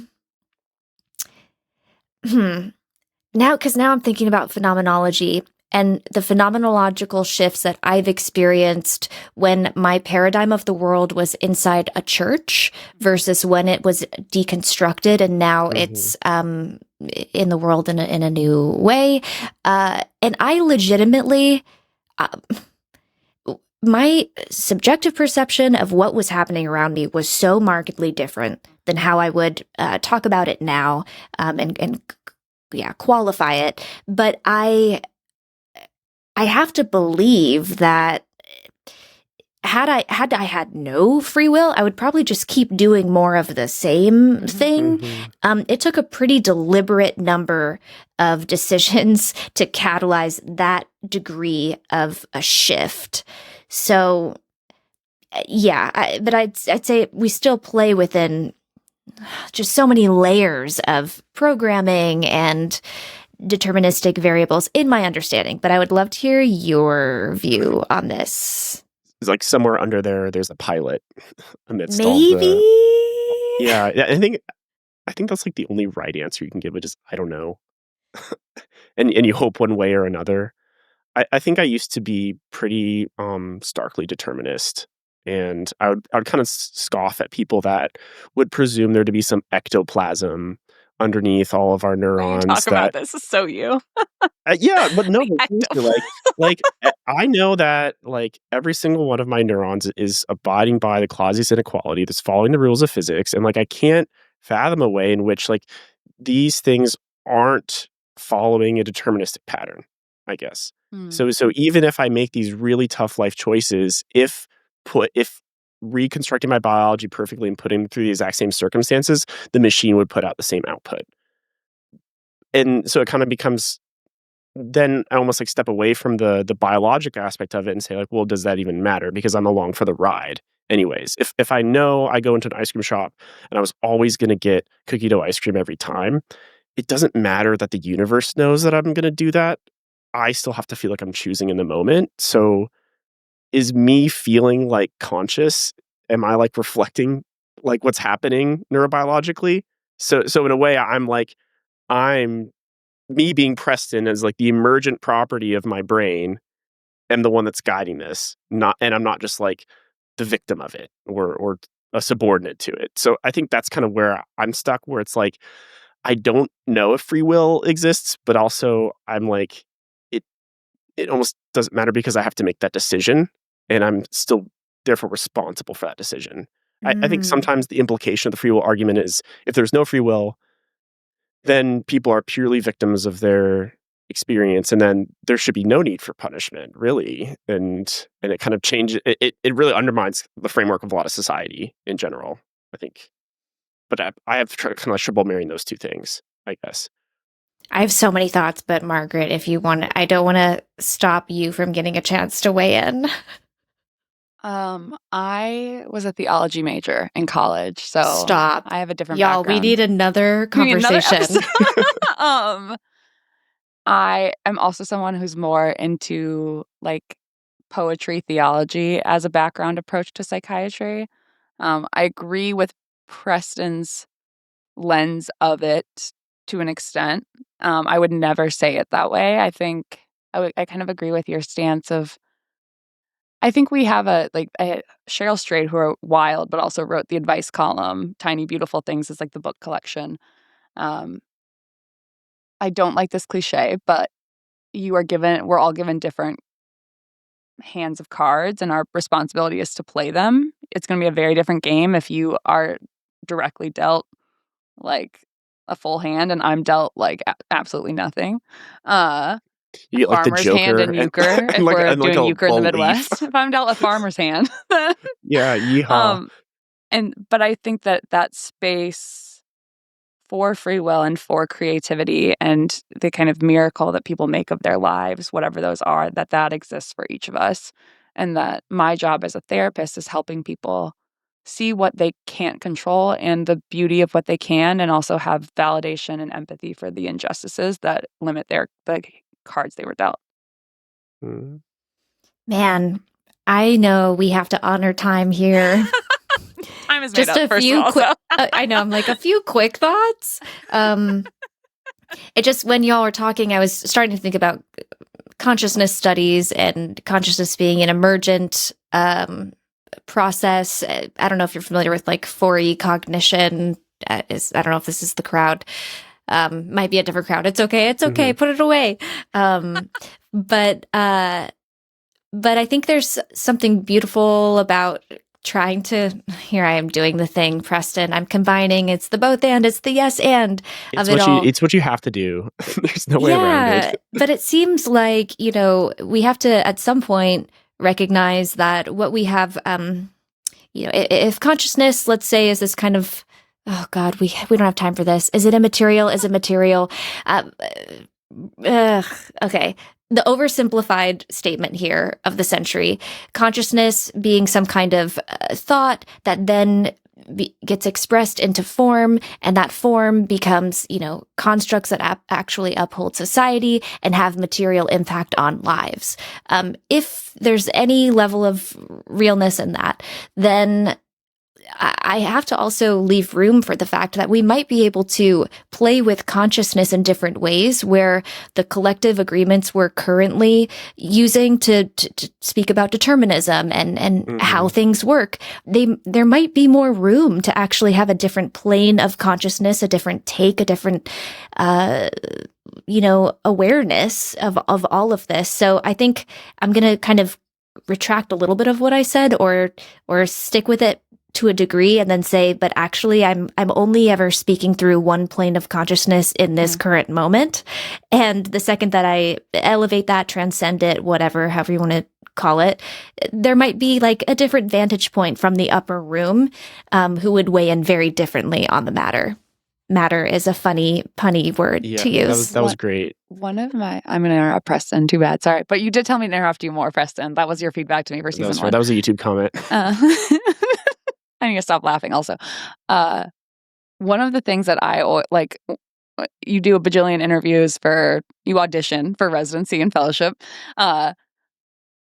Speaker 1: I'm thinking about phenomenology and the phenomenological shifts that I've experienced when my paradigm of the world was inside a church versus when it was deconstructed and now it's in the world in a new way. And I legitimately... my subjective perception of what was happening around me was so markedly different than how I would talk about it now, and qualify it. But I have to believe that had I had no free will, I would probably just keep doing more of the same thing. It took a pretty deliberate number of decisions to catalyze that degree of a shift. So, but I'd say we still play within just so many layers of programming and deterministic variables in my understanding, but I would love to hear your view on this.
Speaker 3: It's like somewhere under there's a pilot amidst all
Speaker 1: Maybe?
Speaker 3: the. Yeah, I think that's like the only right answer you can give, which is I don't know. And you hope one way or another. I think I used to be pretty starkly determinist, and I would kind of scoff at people that would presume there to be some ectoplasm underneath all of our
Speaker 4: You
Speaker 3: neurons
Speaker 4: talk about
Speaker 3: that
Speaker 4: this is so you.
Speaker 3: yeah, but no,
Speaker 4: The
Speaker 3: but seriously, I know that like every single one of my neurons is abiding by the Clausius inequality that's following the rules of physics, and like I can't fathom a way in which like these things aren't following a deterministic pattern, I guess.
Speaker 4: Hmm.
Speaker 3: So even if I make these really tough life choices, if reconstructing my biology perfectly and putting them through the exact same circumstances, the machine would put out the same output. And so it kind of becomes then I almost like step away from the biologic aspect of it and say like, well, does that even matter? Because I'm along for the ride. Anyways, if I know I go into an ice cream shop and I was always going to get cookie dough ice cream every time, it doesn't matter that the universe knows that I'm going to do that. I still have to feel like I'm choosing in the moment. So is me feeling like conscious? Am I like reflecting like what's happening neurobiologically? So in a way, I'm me being Preston as like the emergent property of my brain am the one that's guiding this, not and I'm not just like the victim of it or a subordinate to it. So I think that's kind of where I'm stuck, where it's like I don't know if free will exists, but also I'm like it it almost doesn't matter because I have to make that decision and I'm still therefore responsible for that decision. I think
Speaker 1: Mm.
Speaker 3: sometimes the implication of the free will argument is if there's no free will, then people are purely victims of their experience, and then there should be no need for punishment, really. And it kind of changes it really undermines the framework of a lot of society in general, I think. But I have kind of trouble marrying those two things, I guess.
Speaker 1: I have so many thoughts, but Margaret, if you want, I don't want to stop you from getting a chance to weigh in.
Speaker 4: I was a theology major in college, so
Speaker 1: Stop.
Speaker 4: I have a different
Speaker 1: Y'all, we
Speaker 4: background.
Speaker 1: need another
Speaker 4: We need another
Speaker 1: conversation.
Speaker 4: episode. I am also someone who's more into like poetry theology as a background approach to psychiatry. I agree with Preston's lens of it to an extent. I would never say it that way. I think I kind of agree with your stance of I think we have a Cheryl Strayed, who are wild, but also wrote the advice column. Tiny Beautiful Things is like the book collection. Um, I don't like this cliche, but we're all given different hands of cards, and our responsibility is to play them. It's going to be a very different game if you are directly dealt like a full hand, and I'm dealt like absolutely nothing.
Speaker 3: You get like the
Speaker 4: Farmer's hand
Speaker 3: Joker
Speaker 4: and euchre, if
Speaker 3: and like
Speaker 4: we're
Speaker 3: and like
Speaker 4: doing euchre in the
Speaker 3: a leaf.
Speaker 4: Midwest. If I'm dealt a farmer's hand.
Speaker 3: Yeah, yeehaw.
Speaker 4: Um, but I think that space for free will and for creativity and the kind of miracle that people make of their lives, whatever those are, that exists for each of us. And that my job as a therapist is helping people see what they can't control and the beauty of what they can, and also have validation and empathy for the injustices that limit the cards they were dealt.
Speaker 3: Mm.
Speaker 1: Man, I know we have to honor time here.
Speaker 4: Time is made
Speaker 1: Just
Speaker 4: up,
Speaker 1: a
Speaker 4: first
Speaker 1: few
Speaker 4: of all.
Speaker 1: quick.
Speaker 4: So.
Speaker 1: I know. I'm like a few quick thoughts. It just when y'all were talking, I was starting to think about consciousness studies and consciousness being an emergent process. I don't know if you're familiar with like 4E cognition. I don't know if this is the crowd. Might be a different crowd. It's okay. It's okay.
Speaker 3: Mhm.
Speaker 1: Put it away. But I think there's something beautiful about trying to, here I am doing the thing, Preston. I'm combining, it's the both and, it's the yes and of it all.
Speaker 3: It's what you have to do. There's no way around it.
Speaker 1: But it seems like, we have to at some point recognize that what we have, if consciousness, let's say, is this kind of, oh God, we don't have time for this. Is it immaterial? Is it material? Okay. The oversimplified statement here of the century, consciousness being some kind of thought that then gets expressed into form, and that form becomes, constructs that actually uphold society and have material impact on lives. If there's any level of realness in that, then I have to also leave room for the fact that we might be able to play with consciousness in different ways, where the collective agreements we're currently using to speak about determinism and how things work, there might be more room to actually have a different plane of consciousness, a different take, a different awareness of all of this. So I think I'm going to kind of retract a little bit of what I said, or stick with it to a degree, and then say, but actually I'm only ever speaking through one plane of consciousness in this current moment. And the second that I elevate that, transcend it, whatever, however you want to call it, there might be like a different vantage point from the upper room, who would weigh in very differently on the matter. Matter is a funny, punny word to use.
Speaker 3: That was great.
Speaker 4: I'm going to interrupt Preston. Too bad. Sorry. But you did tell me to interrupt you more, Preston. That was your feedback to me for season 1.
Speaker 3: That was a YouTube comment.
Speaker 4: I need to stop laughing also. One of the things that I like, you do a bajillion interviews you audition for residency and fellowship. And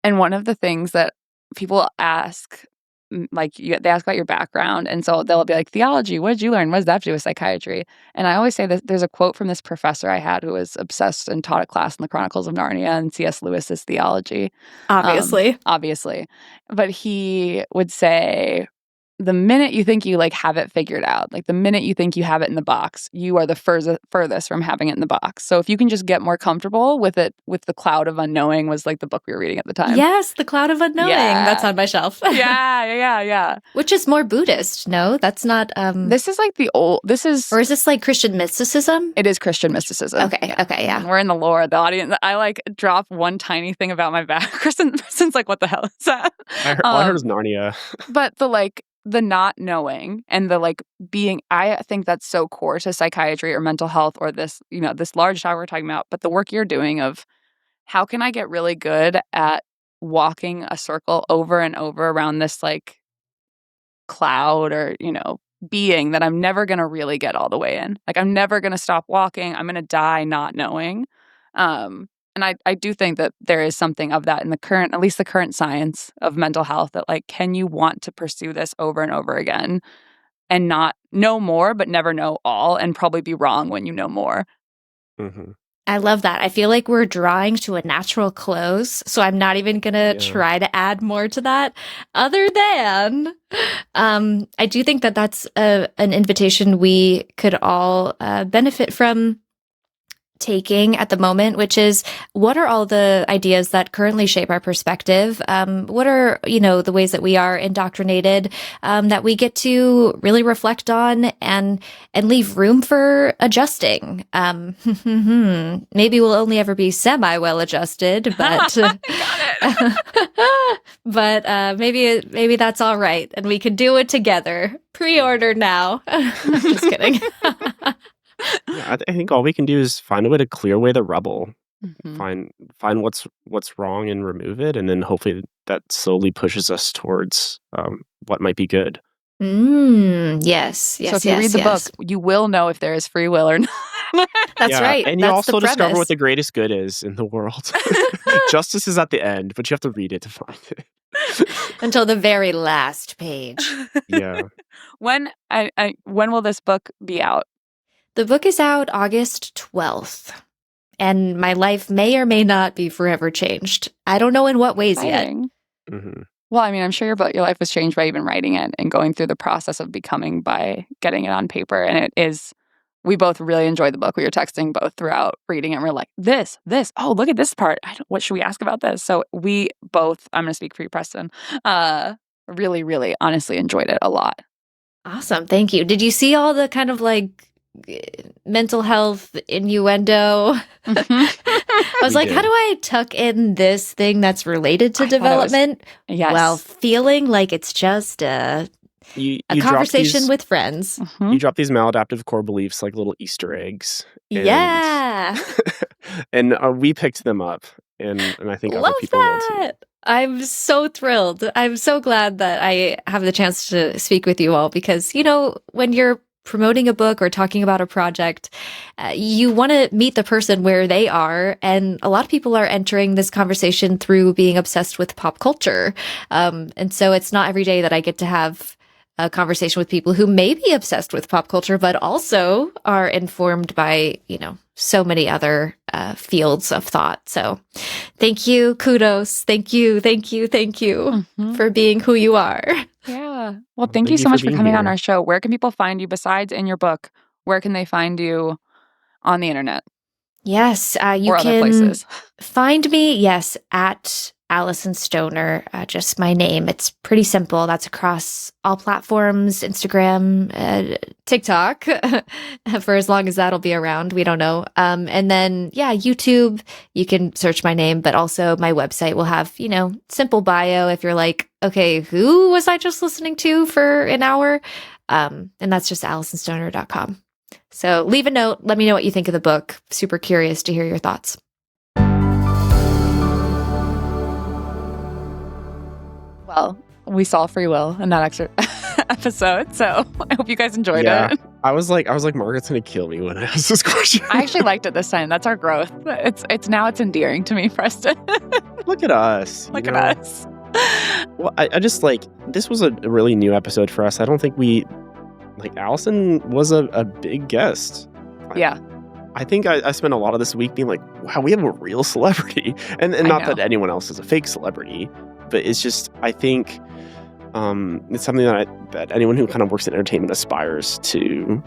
Speaker 4: one of the things that people ask, they ask about your background. And so they'll be like, theology, what did you learn? What does that have to do with psychiatry? And I always say that there's a quote from this professor I had who was obsessed and taught a class in the Chronicles of Narnia and C.S. Lewis's theology. Obviously. But he would say, the minute you think you have it figured out, the minute you think you have it in the box, you are the furthest from having it in the box. So if you can just get more comfortable with it, with the cloud of unknowing was the book we were reading at the time.
Speaker 1: Yes, the cloud of unknowing.
Speaker 4: Yeah.
Speaker 1: That's on my shelf.
Speaker 4: Yeah.
Speaker 1: Which is more Buddhist, no? That's not...
Speaker 4: This is
Speaker 1: Or is this Christian mysticism?
Speaker 4: It is Christian mysticism.
Speaker 1: Okay, yeah.
Speaker 4: We're in the lore, the audience. I drop one tiny thing about my back. Kristen's what the hell is that?
Speaker 3: I heard it was Narnia.
Speaker 4: But the not knowing and the being, I think that's so core to psychiatry or mental health or this, this large topic we're talking about. But the work you're doing of how can I get really good at walking a circle over and over around this cloud or, being that I'm never going to really get all the way in. I'm never going to stop walking. I'm going to die not knowing. And I do think that there is something of that in at least the current science of mental health, that can you want to pursue this over and over again and not know more, but never know all, and probably be wrong when you know more.
Speaker 3: Mm-hmm.
Speaker 1: I love that. I feel like we're drawing to a natural close, so I'm not even going to try to add more to that, other than I do think that that's an invitation we could all benefit from taking at the moment, which is, what are all the ideas that currently shape our perspective? What are, the ways that we are indoctrinated, that we get to really reflect on and leave room for adjusting? Maybe we'll only ever be semi-well adjusted, but but maybe that's all right, and we can do it together. Pre-order now. Just kidding.
Speaker 3: Yeah, I think all we can do is find a way to clear away the rubble, find what's wrong and remove it, and then hopefully that slowly pushes us towards what might be good.
Speaker 1: Yes.
Speaker 4: So if you read the book, you will know if there is free will or not.
Speaker 1: That's right.
Speaker 3: And you also discover what the greatest good is in the world. Justice is at the end, but you have to read it to find it.
Speaker 1: Until the very last page.
Speaker 3: Yeah.
Speaker 4: When will this book be out?
Speaker 1: The book is out August 12th, and my life may or may not be forever changed. I don't know in what ways yet.
Speaker 3: Mm-hmm.
Speaker 4: Well, I mean, I'm sure your life was changed by even writing it and going through the process of becoming by getting it on paper. And it is, we both really enjoyed the book. We were texting both throughout reading it, and we're like, this, look at this part. What should we ask about this? So we both, I'm going to speak for you, Preston, really, really honestly enjoyed it a lot.
Speaker 1: Awesome. Thank you. Did you see all the kind of mental health innuendo? I was like, how do I tuck in this thing that's related to development while feeling like it's just a conversation with friends?
Speaker 3: You drop these maladaptive core beliefs like little Easter eggs.
Speaker 1: Yeah.
Speaker 3: And we picked them up. and I think other
Speaker 1: Love
Speaker 3: people will too.
Speaker 1: that. I'm so thrilled. I'm so glad that I have the chance to speak with you all because, when you're promoting a book or talking about a project, you want to meet the person where they are. And a lot of people are entering this conversation through being obsessed with pop culture. And so it's not every day that I get to have a conversation with people who may be obsessed with pop culture, but also are informed by, so many other fields of thought. So thank you. Kudos. Thank you. Thank you. Thank you for being who you are.
Speaker 4: Yeah. Well, thank you so much for coming on our show. Where can people find you besides in your book? Where can they find you on the internet?
Speaker 1: Yes, you
Speaker 4: or
Speaker 1: can
Speaker 4: other places?
Speaker 1: find me, yes, at Alyson Stoner, just my name. It's pretty simple. That's across all platforms, Instagram, TikTok, for as long as that'll be around. We don't know. And then, YouTube, you can search my name, but also my website will have, simple bio if you're like, okay, who was I just listening to for an hour? And that's just AlysonStoner.com. So leave a note. Let me know what you think of the book. Super curious to hear your thoughts.
Speaker 4: Well, we saw free will in that extra episode, so I hope you guys enjoyed it.
Speaker 3: I was like, Margaret's gonna kill me when I asked this question.
Speaker 4: I actually liked it this time. That's our growth. It's endearing to me, Preston.
Speaker 3: Look at us.
Speaker 4: Look at us.
Speaker 3: Well, I just this was a really new episode for us. I don't think Alyson was a big guest.
Speaker 4: Yeah.
Speaker 3: I think I spent a lot of this week being like, wow, we have a real celebrity. And not that anyone else is a fake celebrity, but it's just, I think it's something that anyone who kind of works in entertainment aspires to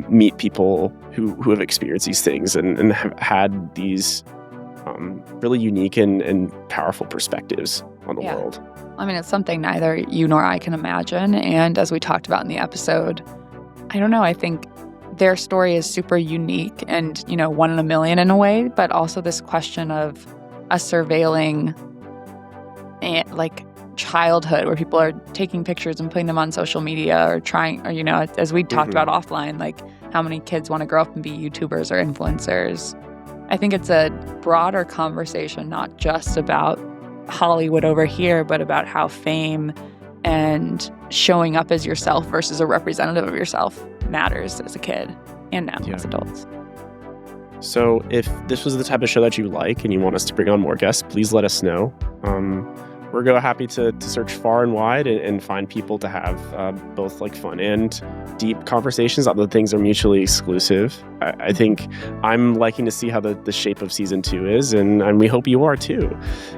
Speaker 3: meet people who have experienced these things and have had these really unique and powerful perspectives on the world.
Speaker 4: I mean, it's something neither you nor I can imagine. And as we talked about in the episode, I don't know, I think their story is super unique and, one in a million in a way, but also this question of a surveilling childhood where people are taking pictures and putting them on social media or trying, or, as we talked about offline, how many kids want to grow up and be YouTubers or influencers. I think it's a broader conversation, not just about Hollywood over here, but about how fame and showing up as yourself versus a representative of yourself matters as a kid and now as adults.
Speaker 3: So if this was the type of show that you like and you want us to bring on more guests, please let us know. We're happy to search far and wide and find people to have both fun and deep conversations. Other things are mutually exclusive. I think I'm liking to see how the shape of season 2 is, and we hope you are too.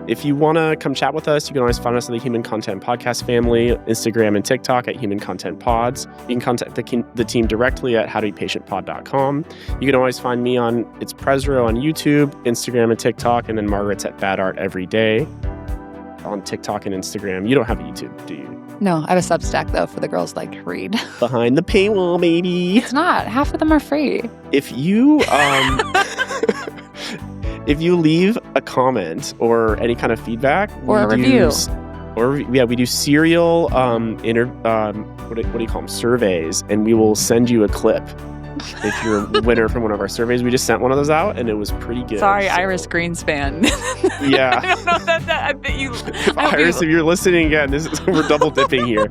Speaker 3: If you want to come chat with us, you can always find us at the Human Content Podcast family, Instagram and TikTok at Human Content Pods. You can contact the team directly at howtobepatientpod.com. You can always find me on It's Presro on YouTube, Instagram and TikTok, and then Margaret's at Bad Art Every Day on TikTok and Instagram. You don't have a YouTube, do you?
Speaker 4: No, I have a Substack, though, for the girls to read.
Speaker 3: Behind the paywall, baby.
Speaker 4: It's not. Half of them are free.
Speaker 3: If you if you leave a comment or any kind of feedback
Speaker 4: or a review,
Speaker 3: we do serial what do you call them, surveys, and we will send you a clip if you're a winner from one of our surveys. We just sent one of those out, and it was pretty good.
Speaker 4: Sorry, Iris Greenspan.
Speaker 3: Yeah.
Speaker 4: I don't know that I bet you.
Speaker 3: Iris, if you're listening again, we're double dipping here.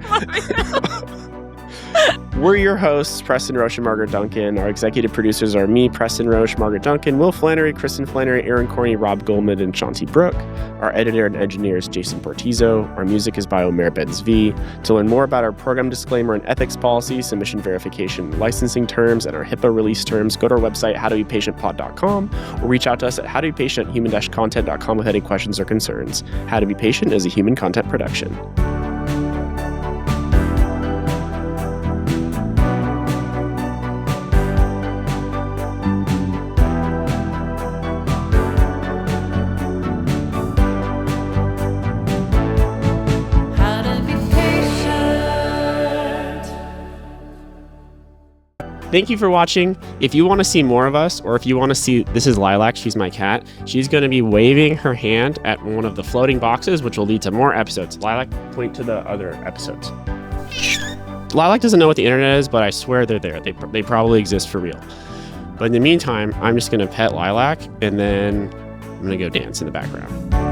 Speaker 3: We're your hosts, Preston Roche and Margaret Duncan. Our executive producers are me, Preston Roche, Margaret Duncan, Will Flannery, Kristen Flannery, Aaron Corney, Rob Goldman, and Shanti Brooke. Our editor and engineer is Jason Portizo. Our music is by Omer Benz-V. To learn more about our program disclaimer and ethics policy, submission verification, licensing terms, and our HIPAA release terms, go to our website, howtobepatientpod.com, or reach out to us at howtobepatient@human-content.com with any questions or concerns. How to Be Patient is a Human Content production. Thank you for watching. If you want to see more of us, or if you want to see, this is Lilac, she's my cat. She's going to be waving her hand at one of the floating boxes, which will lead to more episodes. Lilac, point to the other episodes. Lilac doesn't know what the internet is, but I swear they're there. They probably exist for real. But in the meantime, I'm just going to pet Lilac, and then I'm going to go dance in the background.